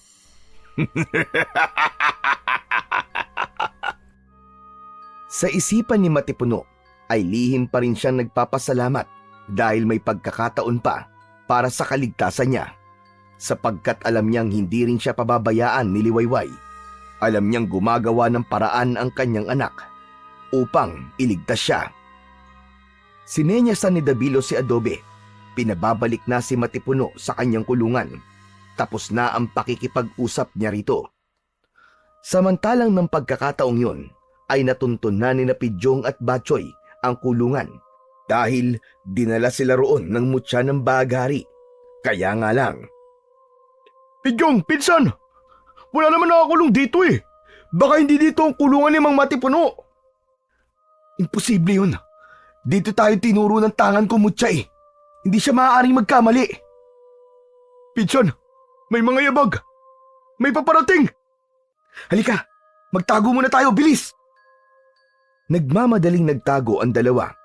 Sa isipan ni Matipuno ay lihim pa rin siyang nagpapasalamat dahil may pagkakataon pa para sa kaligtasan niya. Sapagkat alam niyang hindi rin siya pababayaan ni Liwayway. Alam niyang gumagawa ng paraan ang kanyang anak upang iligtas siya. Sinenyasan ni Dabilo si Adobe. Pinababalik na si Matipuno sa kanyang kulungan. tapos na ang pakikipag-usap niya rito. Samantalang ng pagkakataong yun ay natuntun na ni Pidyong at Batchoy ang kulungan dahil dinala sila roon ng mutya ng bagari. Kaya nga lang, Pidyong, pinsan! Wala naman nakakulong dito eh. Baka hindi dito ang kulungan ni Mang Matipuno. Imposible yun. Dito tayo tinuro ng tangan ko mutya eh. Hindi siya maaaring magkamali. Pinsan, may mga yabag. May paparating. Halika, magtago muna tayo, bilis! nagmamadaling nagtago ang dalawa,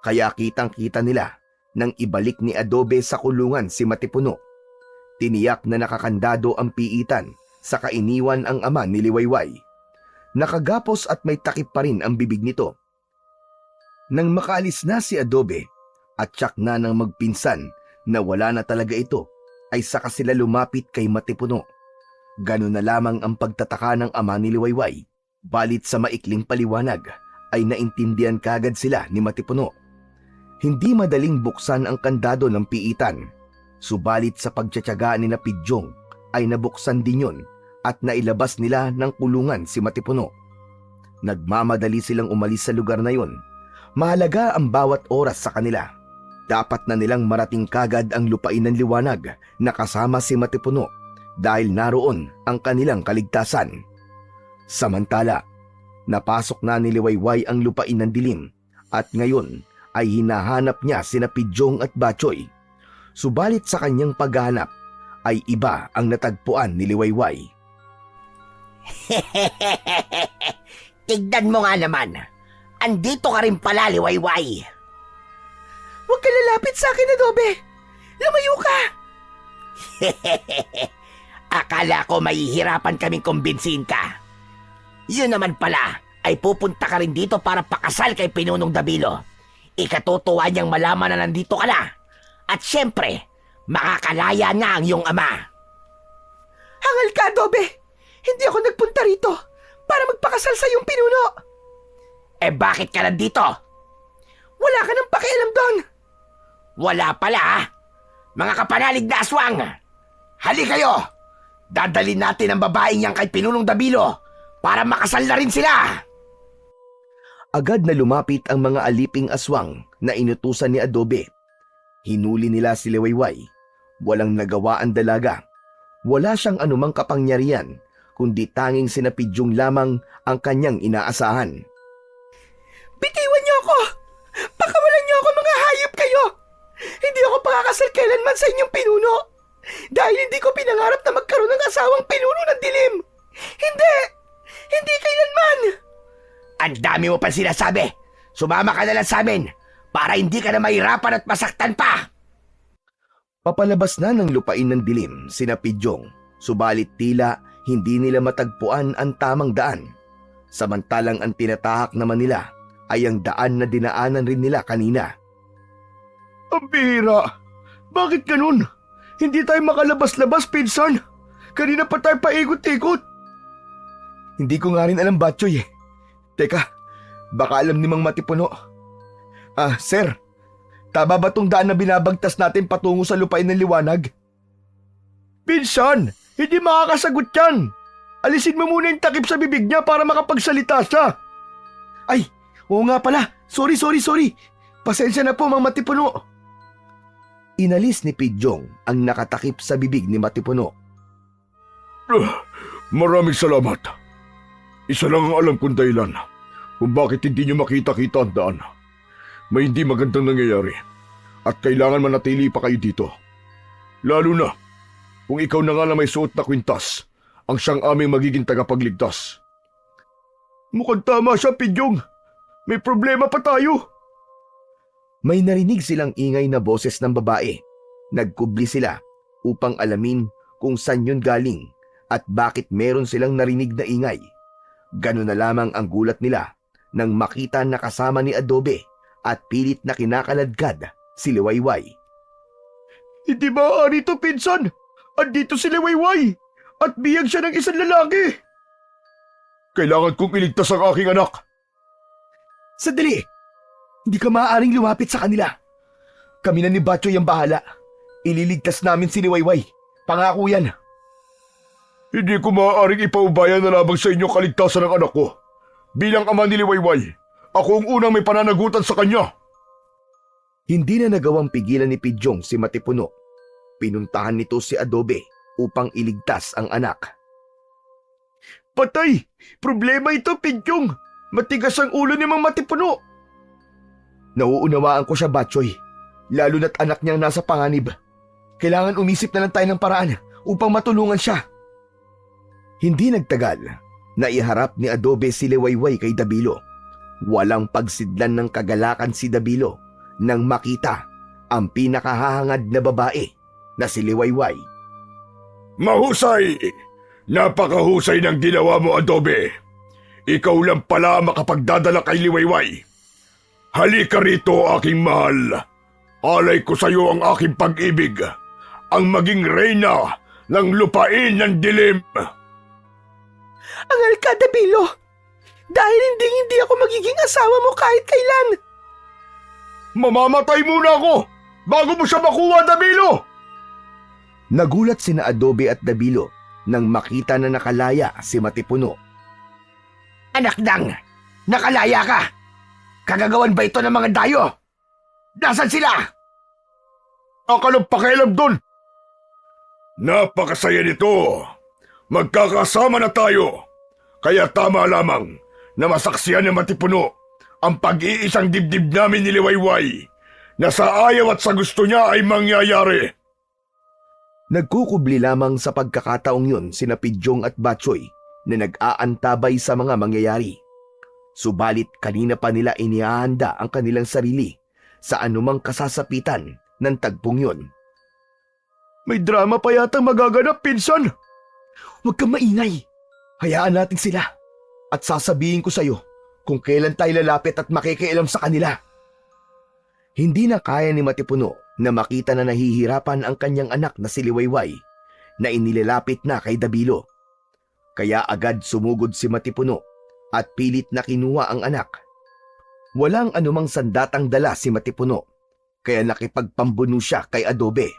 kaya kitang-kita nila nang ibalik ni Adobe sa kulungan si Matipuno. Tiniyak na nakakandado ang piitan sa kainiwan ang ama ni Liwayway. Nakagapos at may takip pa rin ang bibig nito. Nang makaalis na si Adobe at tsak na ng magpinsan na wala na talaga ito, ay saka sila lumapit kay Matipuno. Ganun na lamang ang pagtataka ng ama ni Liwayway. Balit sa maikling paliwanag ay naintindihan kagad sila ni Matipuno. Hindi madaling buksan ang kandado ng piitan. Subalit sa pagtsatsaga ni Pidyong ay nabuksan din yun at nailabas nila ng kulungan si Matipuno. Nagmamadali silang umalis sa lugar na yun. Mahalaga ang bawat oras sa kanila. Dapat na nilang marating kagad ang lupain ng liwanag na kasama si Matipuno dahil naroon ang kanilang kaligtasan. Samantala, napasok na ni Liwayway ang lupain ng dilim at ngayon ay hinahanap niya sina Pidyong at Batchoy. Subalit sa kanyang paghahanap ay iba ang natagpuan ni Liwayway. Tignan mo nga naman. Andito ka rin pala, Liwayway. Huwag ka lalapit sa akin, Adobe. Lumayo ka. Akala ko mahihirapan kaming kumbinsihin ka. Yun naman pala ay pupunta ka rin dito para pakasal kay Pinunong Dabilo. Ikatutuwa niyang malaman na nandito ka na. At syempre, makakalaya na ang iyong ama. Hangal ka, Adobe. Hindi ako nagpunta rito para magpakasal sa iyong pinuno. Eh bakit ka nandito? Wala ka nang pakialam doon. Wala pala ha? Mga kapanalig na aswang. Hali kayo. Dadalhin natin ang babaeng yan kay Pinunong Dabilo para makasal na rin sila. Agad na lumapit ang mga aliping aswang na inutusan ni Adobe. Hinuli nila si Liwayway. Walang nagawa ang dalaga. Wala siyang anumang kapangyarihan, kundi tanging sina Pidyong lamang ang kanyang inaasahan. Bitiwan niyo ako! Pakawalan niyo ako, mga hayop kayo! Hindi ako pakakasal kailanman sa inyong pinuno! Dahil hindi ko pinangarap na magkaroon ng asawang pinuno ng dilim! Hindi! Hindi kailanman! Ang dami mo pa sinasabi. Sumama ka na lang sa amin para hindi ka na mahirapan at masaktan pa. Papalabas na ng lupain ng dilim sina Pidyong, subalit tila hindi nila matagpuan ang tamang daan. Samantalang ang tinatahak naman nila ay ang daan na dinaanan rin nila kanina. Ang bihira! Bakit ganun? Hindi tayo makalabas-labas, pinsan. Kanina pa tayo paikot-ikot. Hindi ko nga rin alam, Batchoy eh. Teka, baka alam ni Mang Matipuno. Sir, tama ba tong daan na binabagtas natin patungo sa lupain ng liwanag? Pinsan, hindi makakasagot yan. Alisin mo muna yung takip sa bibig niya para makapagsalita siya. Ay, oo nga pala. Sorry. Pasensya na po, Mang Matipuno. Inalis ni Pidyong ang nakatakip sa bibig ni Matipuno. Maraming salamat. Isa lang ang alam kong dahilan kung bakit hindi niyo makita-kita ang daan. May hindi magandang nangyayari at kailangan manatili pa kayo dito. Lalo na kung ikaw na nga na may suot na kwintas ang siyang aming magiging tagapagligtas. Mukhang tama siya, Pidyong. May problema pa tayo. May narinig silang ingay na boses ng babae. Nagkubli sila upang alamin kung saan yun galing at bakit meron silang narinig na ingay. Ganun na lamang ang gulat nila nang makita na kasama ni Adobe at pilit na kinakaladkad si Liwayway. Hindi maaari to, pinsan. Andito si Liwayway at biyag siya ng isang lalaki. Kailangan kong iligtas ang aking anak. Sandali! Hindi ka maaaring lumapit sa kanila. Kami na ni Batchoy ang bahala. Ililigtas namin si Liwayway. Pangako yan. Hindi ko maaaring ipaubayan na lamang sa inyong kaligtasan ng anak ko. Bilang ama ni Liwayway, ako ang unang may pananagutan sa kanya. Hindi na nagawang pigilan ni Pidyong si Matipuno. Pinuntahan nito si Adobe upang iligtas ang anak. Patay! Problema ito, Pidyong. Matigas ang ulo ni Mang Matipuno. Nauunawaan ko siya, Batchoy. Lalo na't anak niyang nasa panganib. Kailangan umisip na lang tayo ng paraan upang matulungan siya. Hindi nagtagal, naiharap ni Adobe si Liwayway kay Dabilo. Walang pagsidlan ng kagalakan si Dabilo nang makita ang pinakahahangad na babae na si Liwayway. Mahusay! Napakahusay ng ginawa mo, Adobe. Ikaw lang pala makapagdadala kay Liwayway. Halika rito, aking mahal. Alay ko sa iyo ang aking pag-ibig, ang maging reyna ng lupain ng dilim. Angal ka, Dabilo. Dahil hindi ako magiging asawa mo kahit kailan. Mamamatay muna ako bago mo siya makuha, Dabilo! Nagulat sina Adobe at Dabilo nang makita na nakalaya si Matipuno. Anak dang, nakalaya ka! Kagagawan ba ito ng mga dayo? Nasaan sila? Ka ng pakialam doon! Napakasaya nito! Magkakasama na tayo! Kaya tama lamang na masaksiyan ng Matipuno ang pag-iisang dibdib namin ni Liwayway na sa ayaw at sa gusto niya ay mangyayari. Nagkukubli lamang sa pagkakataong yun sina Pidyong at Batchoy na nag-aantabay sa mga mangyayari. Subalit kanina pa nila inihahanda ang kanilang sarili sa anumang kasasapitan ng tagpong yun. May drama pa yata magaganap, pinsan. Huwag kang maingay. Hayaan natin sila. At sasabihin ko sa'yo kung kailan tayo lalapit at makikialam sa kanila. Hindi na kaya ni Matipuno na makita na nahihirapan ang kanyang anak na si Liwayway na inilalapit na kay Dabilo. Kaya agad sumugod si Matipuno at pilit na kinuha ang anak. Walang anumang sandatang dala si Matipuno kaya nakipagpambuno siya kay Adobe.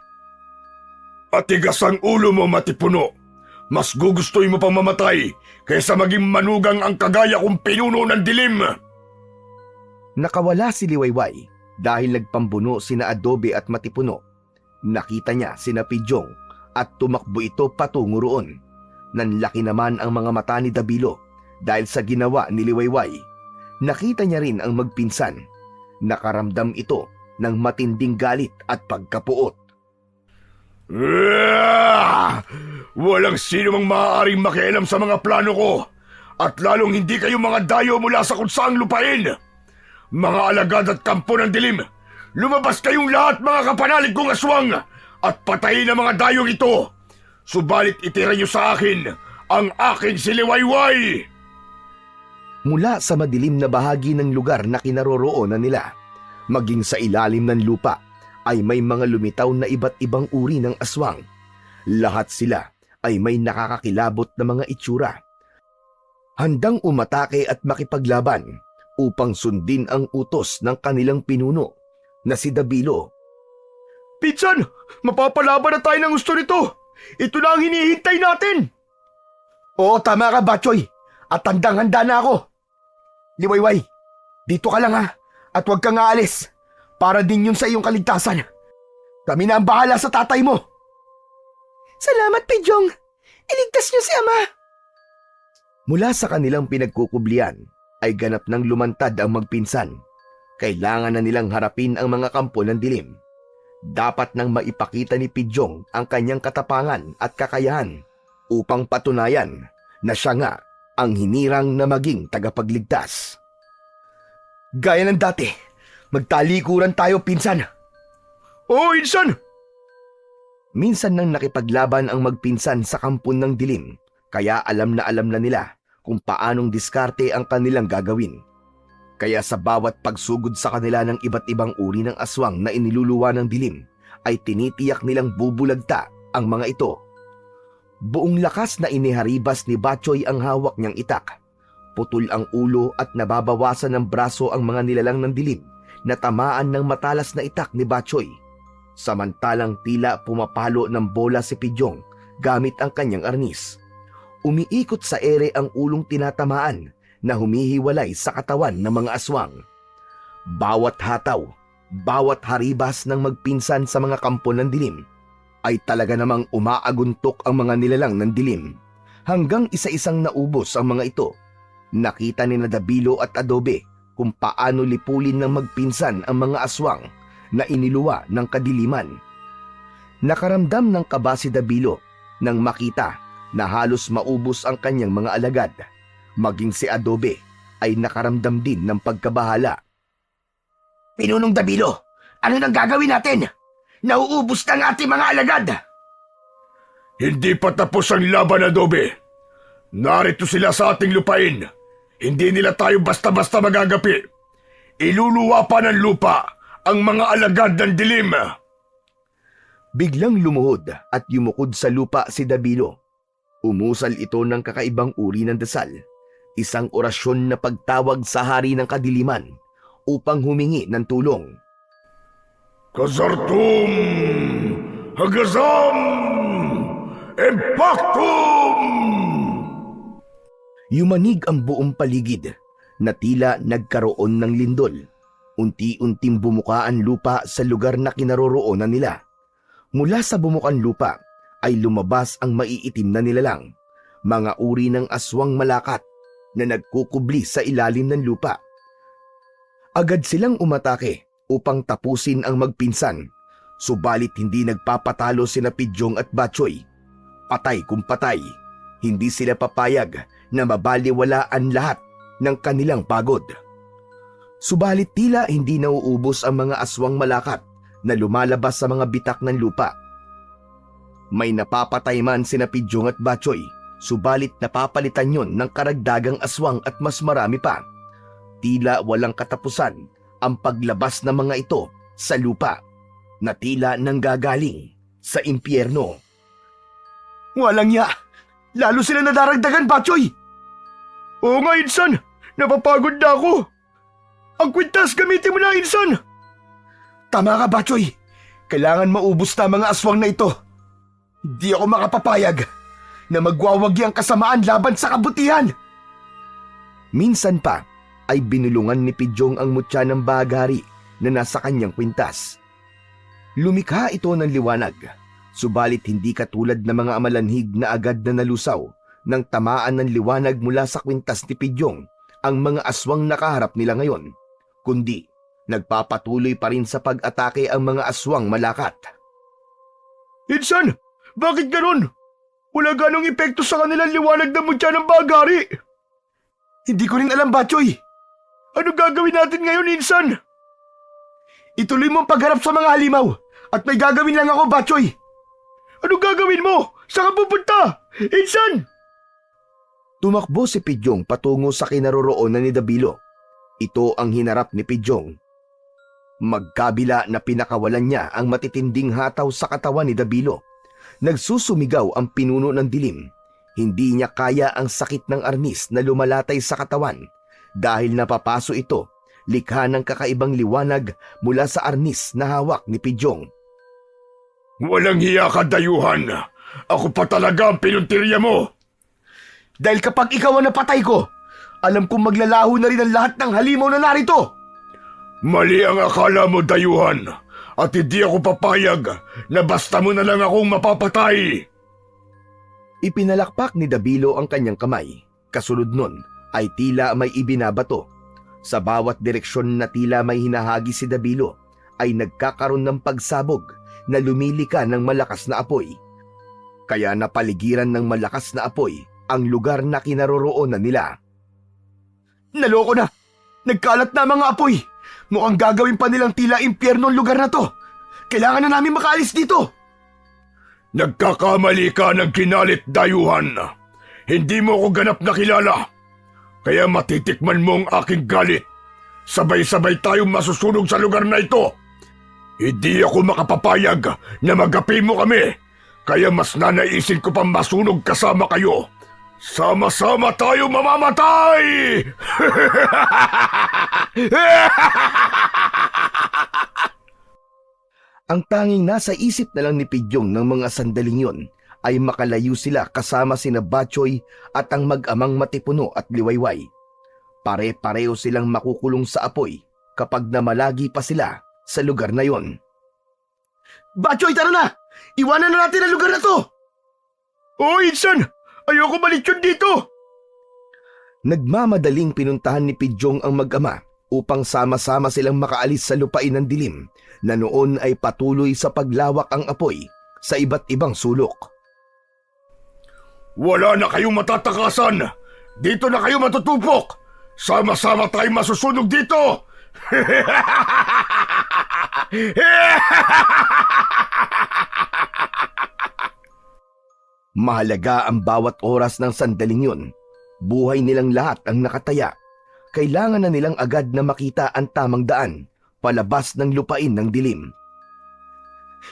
Atigas ang ulo mo, Matipuno. Mas gugustuhin mo pang mamatay kaysa maging manugang ang kagaya kong pinuno ng dilim. Nakawala si Liwayway dahil nagpambuno sina Adobe at Matipuno. Nakita niya sina Pidyong at tumakbo ito patungo roon. Nanlaki naman ang mga mata ni Dabilo dahil sa ginawa ni Liwayway. Nakita niya rin ang magpinsan. Nakaramdam ito ng matinding galit at pagkapuot. Walang sino mang maaaring makialam sa mga plano ko at lalong hindi kayo mga dayo mula sa kung saang lupain. Mga alagad at kampo ng dilim, lumabas kayong lahat mga kapanalig kong aswang at patayin ang mga dayong ito. Subalit itira niyo sa akin ang aking si Liwayway. Mula sa madilim na bahagi ng lugar na kinaroroonan nila, maging sa ilalim ng lupa, ay may mga lumitaw na iba't ibang uri ng aswang. Lahat sila ay may nakakakilabot na mga itsura. Handang umatake at makipaglaban upang sundin ang utos ng kanilang pinuno na si Dabilo. Pinsan, mapapalaban na tayo ng gusto nito. Ito na ang hinihintay natin. Oo, tama ka, Batchoy. At handang-handa na ako. Liwayway, dito ka lang ha. At huwag kang aalis. Para din yun sa iyong kaligtasan. Kami na ang bahala sa tatay mo. Salamat, Pidyong. Iligtas niyo si Ama. Mula sa kanilang pinagkukublian ay ganap nang lumantad ang magpinsan. Kailangan na nilang harapin ang mga kampo ng dilim. Dapat nang maipakita ni Pidyong ang kanyang katapangan at kakayahan upang patunayan na siya nga ang hinirang na maging tagapagligtas. Gaya ng dati, magtalikuran tayo, pinsan. Oo, insan! Minsan nang nakipaglaban ang magpinsan sa kampon ng dilim, kaya alam na nila kung paanong diskarte ang kanilang gagawin. Kaya sa bawat pagsugod sa kanila ng iba't ibang uri ng aswang na iniluluwa ng dilim, ay tinitiyak nilang bubulagta ang mga ito. Buong lakas na iniharibas ni Batchoy ang hawak niyang itak. Putol ang ulo at nababawasan ng braso ang mga nilalang ng dilim na tamaan ng matalas na itak ni Batchoy. Samantalang tila pumapalo ng bola si Pidyong gamit ang kanyang arnis. Umiikot sa ere ang ulong tinatamaan na humihiwalay sa katawan ng mga aswang. Bawat hataw, bawat haribas ng magpinsan sa mga kampo ng dilim ay talaga namang umaaguntok ang mga nilalang ng dilim hanggang isa-isang naubos ang mga ito. Nakita ni Dabilo at Adobe kung paano lipulin ng magpinsan ang mga aswang na iniluwa ng kadiliman. Nakaramdam ng kaba si Dabilo nang makita na halos maubos ang kanyang mga alagad. Maging si Adobe ay nakaramdam din ng pagkabahala. Pinunong Dabilo, ano nang gagawin natin? Nauubos na ang ating mga alagad. Hindi pa tapos ang laban, Adobe. Narito sila sa ating lupain. Hindi nila tayo basta-basta magagapi. Iluluwa pa ng lupa ang mga alagad ng dilim. Biglang lumuhod at yumukod sa lupa si Dabilo. Umusal ito ng kakaibang uri ng dasal, isang orasyon na pagtawag sa hari ng kadiliman upang humingi ng tulong. Kazartum, Hagazam, Impactum! Yumanig ang buong paligid na tila nagkaroon ng lindol. Unti-unting bumuka ang lupa sa lugar na kinaroroonan nila. Mula sa bumukan lupa ay lumabas ang maiitim na nilalang, mga uri ng aswang malakat na nagkukubli sa ilalim ng lupa. Agad silang umatake upang tapusin ang magpinsan, subalit hindi nagpapatalo sina Pidyong at Batchoy. Patay kung patay, hindi sila papayag na mabaliwalaan lahat ng kanilang pagod. Subalit tila hindi nauubos ang mga aswang malakat na lumalabas sa mga bitak ng lupa. May napapatay man sina Pidyong at Batchoy, subalit napapalitan yon ng karagdagang aswang at mas marami pa. Tila walang katapusan ang paglabas ng mga ito sa lupa na tila nanggagaling sa impyerno. Walang ya! Lalo sila nadaragdagan, Batchoy! Oo nga, Insan! Napapagod na ako! Ang kwintas, gamitin mo na, Insan! Tama ka, Batchoy! Kailangan maubos na mga aswang na ito. Hindi ako makapapayag na magwawagi ang kasamaan laban sa kabutihan. Minsan pa ay binulungan ni Pidyong ang mutya ng bagari na nasa kanyang kwintas. Lumikha ito ng liwanag, subalit hindi katulad ng mga amalanhig na agad na nalusaw nang tamaan ng liwanag mula sa kwintas ni Pidyong ang mga aswang nakaharap nila ngayon, kundi nagpapatuloy pa rin sa pag-atake ang mga aswang malakat. Insan, bakit ganon? Wala ganong epekto sa kanilang liwanag na mutya ng bagari. Hindi ko rin alam, Batchoy. Ano gagawin natin ngayon, Insan? Ituloy mo ang pagharap sa mga halimaw at may gagawin lang ako, Batchoy. Ano gagawin mo? Saan ka pupunta? Insan! Tumakbo si Pidyong patungo sa kinaroroonan ni Dabilo. Ito ang hinarap ni Pidyong. Magkabila na pinakawalan niya ang matitinding hataw sa katawan ni Dabilo. Nagsusumigaw ang pinuno ng dilim. Hindi niya kaya ang sakit ng arnis na lumalatay sa katawan dahil napapaso ito, likha ng kakaibang liwanag mula sa arnis na hawak ni Pidyong. Walang hiya ka, dayuhan. Ako pa talaga ang pinuntirya mo. Dahil kapag ikaw ang napatay ko, alam kong maglalaho na rin ang lahat ng halimaw na narito. Mali ang akala mo, dayuhan. At hindi ako papayag na basta mo na lang akong mapapatay. Ipinalakpak ni Dabilo ang kanyang kamay. Kasunod nun ay tila may ibinabato. Sa bawat direksyon na tila may hinahagi si Dabilo ay nagkakaroon ng pagsabog na lumilika ng malakas na apoy. Kaya napaligiran ng malakas na apoy ang lugar na kinaroroonan nila. Naloko na! Nagkalat na mga apoy! Mukhang gagawin pa nilang tila impyerno ang lugar na to. Kailangan na namin makaalis dito. Nagkakamali ka ng kinalit, dayuhan. Hindi mo ako ganap na kilala. Kaya matitikman mo ang aking galit. Sabay-sabay tayong masusunog sa lugar na ito. Hindi ako makapapayag na magapi mo kami. Kaya mas nanaisin ko pang masunog kasama kayo. Sama-sama tayo mamamatay! Ang tanging nasa isip na lang ni Pidyong ng mga sandaling yun ay makalayo sila kasama sina Batchoy at ang mag-amang Matipuno at Liwayway. Pare-pareho silang makukulong sa apoy kapag namalagi pa sila sa lugar na yon. Batchoy, tara na! Iwanan na natin ang lugar na to! Oh, Insan! Ayoko balik yun dito! Nagmamadaling pinuntahan ni Pidyong ang mag-ama upang sama-sama silang makaalis sa lupain ng dilim na noon ay patuloy sa paglawak ang apoy sa iba't ibang sulok. Wala na kayong matatakasan! Dito na kayo matutupok! Sama-sama tayong masusunog dito! Mahalaga ang bawat oras ng sandaling yun. Buhay nilang lahat ang nakataya. Kailangan na nilang agad na makita ang tamang daan palabas ng lupain ng dilim.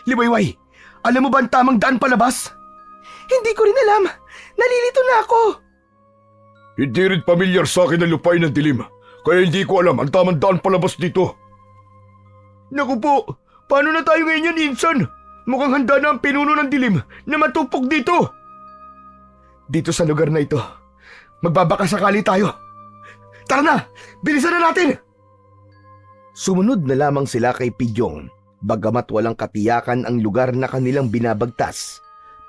Liwayway, alam mo ba ang tamang daan palabas? Hindi ko rin alam. Nalilito na ako. Hindi rin pamilyar sa akin ang lupain ng dilim, kaya hindi ko alam ang tamang daan palabas dito. Naku po, paano na tayo ngayon yan, Insan? Mukhang handa na ang pinuno ng dilim na matupok dito. Dito sa lugar na ito, magbabakasakali tayo. Tara na, bilisan na natin! Sumunod na lamang sila kay Pidyong, bagamat walang katiyakan ang lugar na kanilang binabagtas.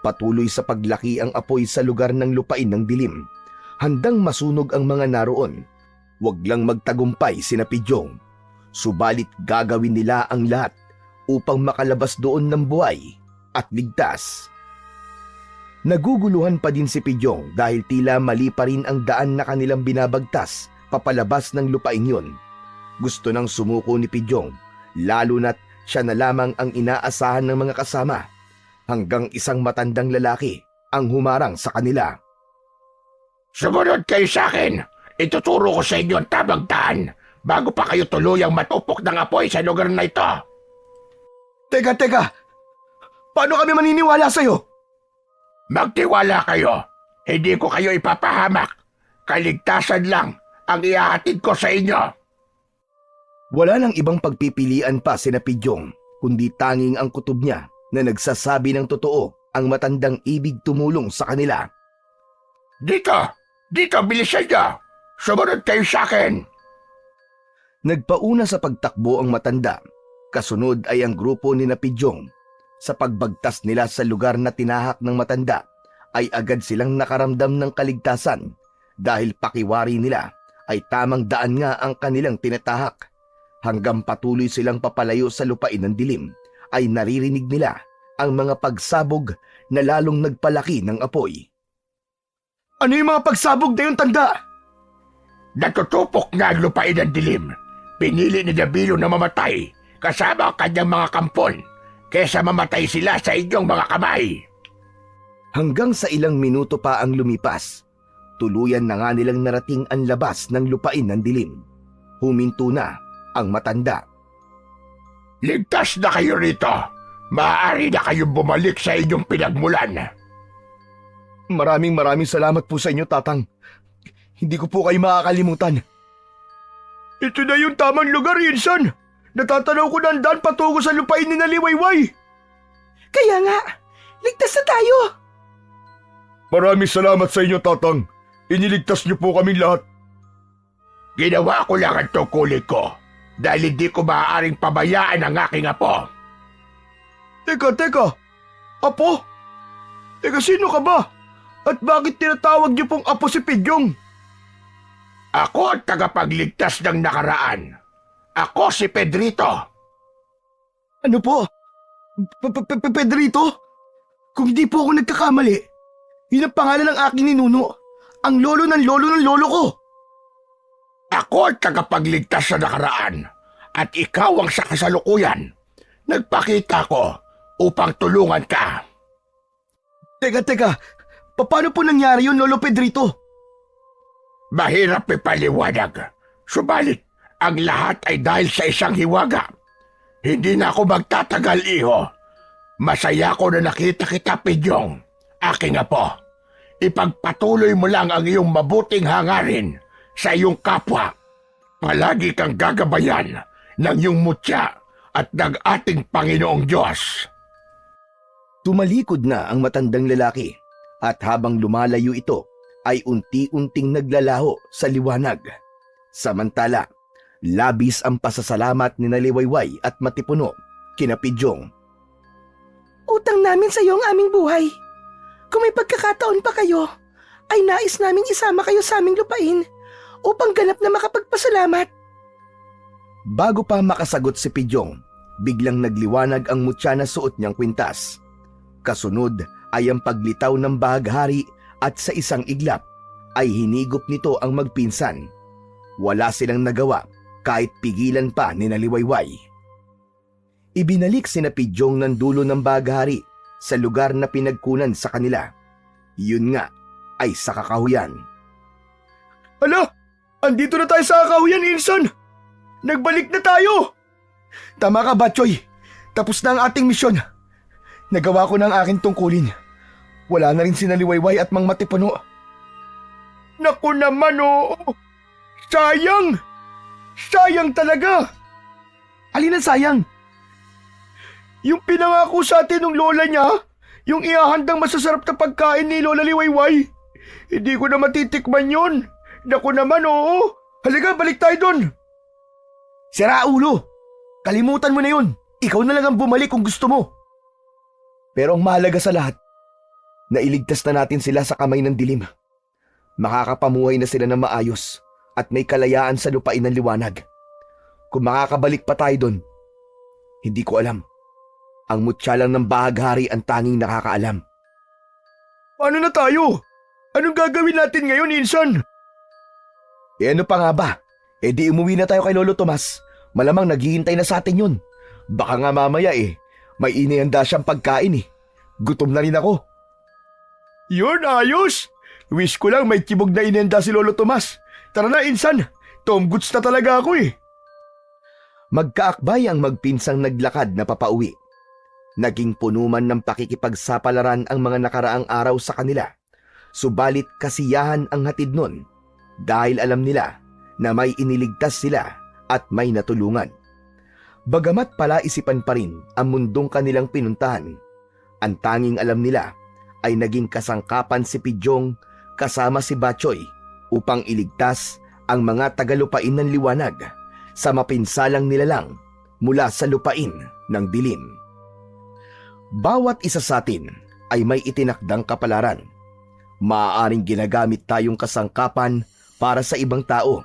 Patuloy sa paglaki ang apoy sa lugar ng lupain ng dilim. Handang masunog ang mga naroon. Huwag lang magtagumpay sina Pidyong. Subalit gagawin nila ang lahat upang makalabas doon ng buhay at ligtas. Naguguluhan pa din si Pidyong dahil tila mali pa rin ang daan na kanilang binabagtas papalabas ng lupain yun. Gusto nang sumuko ni Pidyong, lalo na't siya na lamang ang inaasahan ng mga kasama, hanggang isang matandang lalaki ang humarang sa kanila. Sumunod kayo sa akin! Ituturo ko sa inyo ang tamang daan bago pa kayo tuluyang matupok ng apoy sa lugar na ito. Teka! Paano kami maniniwala sa'yo? Magtiwala kayo. Hindi ko kayo ipapahamak. Kaligtasan lang ang ihahatid ko sa inyo. Wala nang ibang pagpipilian pa sina Pidyong, kundi tanging ang kutob niya na nagsasabi ng totoo ang matandang ibig tumulong sa kanila. Dito, bilisan niyo. Sumunod kayo sa akin. Nagpauna sa pagtakbo ang matanda. Kasunod ay ang grupo ni Pidyong. Sa pagbagtas nila sa lugar na tinahak ng matanda, ay agad silang nakaramdam ng kaligtasan dahil pakiwari nila ay tamang daan nga ang kanilang tinatahak. Hanggang patuloy silang papalayo sa lupain ng dilim, ay naririnig nila ang mga pagsabog na lalong nagpalaki ng apoy. Ano yung mga pagsabog na yung tanda? Natutupok na ang lupain ng dilim. Pinili ni Dabilo na mamatay kasama ang kanyang mga kampon kesa mamatay sila sa inyong mga kamay. Hanggang sa ilang minuto pa ang lumipas, tuluyan na nga nilang narating ang labas ng lupain ng dilim. Huminto na ang matanda. Ligtas na kayo rito. Maaari na kayong bumalik sa inyong pinagmulan. Maraming salamat po sa inyo, Tatang. Hindi ko po kayo makakalimutan. Ito na yung tamang lugar, Insan. Natatanaw ko na ang daan patungo sa lupain ni Liwayway. Kaya nga, ligtas na tayo. Maraming salamat sa inyo, Tatang. Iniligtas niyo po kaming lahat. Ginawa ko lang ang tungkulin ko dahil hindi ko maaaring pabayaan ang aking apo. Teka. Apo? Teka, sino ka ba? At bakit tinatawag niyo pong apo si Pidyong? Ako ang tagapagligtas ng nakaraan. Ako si Pedrito. Ano po? Pedrito? Kung di po ako nagkakamali, yun ang pangalan ng aking ninuno. Ang lolo ng lolo ko. Ako ang tagapagligtas sa nakaraan at ikaw ang sa kasalukuyan. Nagpakita ko upang tulungan ka. Teka. Paano po nangyari yun, Lolo Pedrito? Mahirap ipaliwanag. Subalit, ang lahat ay dahil sa isang hiwaga. Hindi na ako magtatagal, iho. Masaya ko na nakita kita, Pidyong. Aking apo. Ipagpatuloy mo lang ang iyong mabuting hangarin sa iyong kapwa. Palagi kang gagabayan ng iyong mutya at ng ating Panginoong Diyos. Tumalikod na ang matandang lalaki at habang lumalayo ito ay unti-unting naglalaho sa liwanag. Samantala, labis ang pasasalamat ni Naliwayway at Matipuno kina Pidyong. Utang namin sa iyo ang aming buhay. Kung may pagkakataon pa kayo, ay nais naming isama kayo sa aming lupain upang ganap na makapagpasalamat. Bago pa makasagot si Pidyong, biglang nagliwanag ang mutya na suot niyang kwintas. Kasunod ay ang paglitaw ng bahaghari at sa isang iglap ay hinigop nito ang magpinsan. Wala silang nagawa kahit pigilan pa ni Naliwayway. Ibinalik sina Pidyong ng dulo ng bahaghari sa lugar na pinagkunan sa kanila. Yun nga ay sa kakahuyan. Ala, andito na tayo sa kakahuyan, Inson! Nagbalik na tayo! Tama ka, Batchoy. Tapos na ang ating misyon. Nagawa ko na ang aking tungkulin. Wala na rin si Naliwayway at Mang Matipuno. Naku naman, oo! Sayang! Sayang talaga! Alin ang sayang? Yung pinangako sa atin ng lola niya, yung ihahandang masasarap na pagkain ni Lola Liwayway. Hindi ko na matitikman yun. Naku naman, oo! Halika, balik tayo doon! Sira ulo! Kalimutan mo na yun! Ikaw na lang ang bumalik kung gusto mo! Pero ang mahalaga sa lahat, nailigtas na natin sila sa kamay ng dilim. Makakapamuhay na sila ng maayos at may kalayaan sa lupain ng liwanag. Kung makakabalik pa tayo doon, hindi ko alam. Ang mutya lang ng bahaghari ang tanging nakakaalam. Paano na tayo? Anong gagawin natin ngayon, Inson? Ano pa nga ba? Di umuwi na tayo kay Lolo Tomas. Malamang naghihintay na sa atin yun. Baka nga mamaya may inihanda siyang pagkain . Gutom na rin ako. Yun, ayos! Wish ko lang may tibog na inihanda si Lolo Tomas. Tara na, Insan. Tom goods na talaga ako . Magkaakbay ang magpinsang naglakad na papauwi. Naging puno man ng pakikipagsapalaran ang mga nakaraang araw sa kanila. Subalit kasiyahan ang hatid nun dahil alam nila na may iniligtas sila at may natulungan. Bagamat palaisipan pa rin ang mundong kanilang pinuntahan, ang tanging alam nila ay naging kasangkapan si Pidyong kasama si Batchoy upang iligtas ang mga tagalupain ng liwanag sa mapinsalang nilalang mula sa lupain ng dilim. Bawat isa sa atin ay may itinakdang kapalaran. Maaaring ginagamit tayong kasangkapan para sa ibang tao.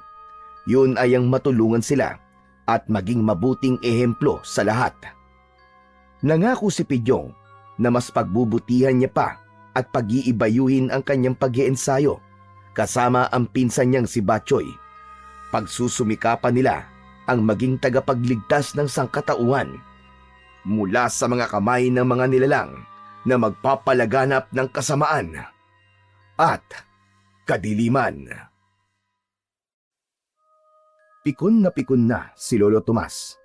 Yun ay ang matulungan sila at maging mabuting ehemplo sa lahat. Nangako si Pidyong na mas pagbubutihan niya pa at pag-iibayuhin ang kanyang pag-iensayo kasama ang pinsan niyang si Batchoy. Pagsusumikapan nila ang maging tagapagligtas ng sangkatauhan mula sa mga kamay ng mga nilalang na magpapalaganap ng kasamaan at kadiliman. Pikon na si Lolo Tomas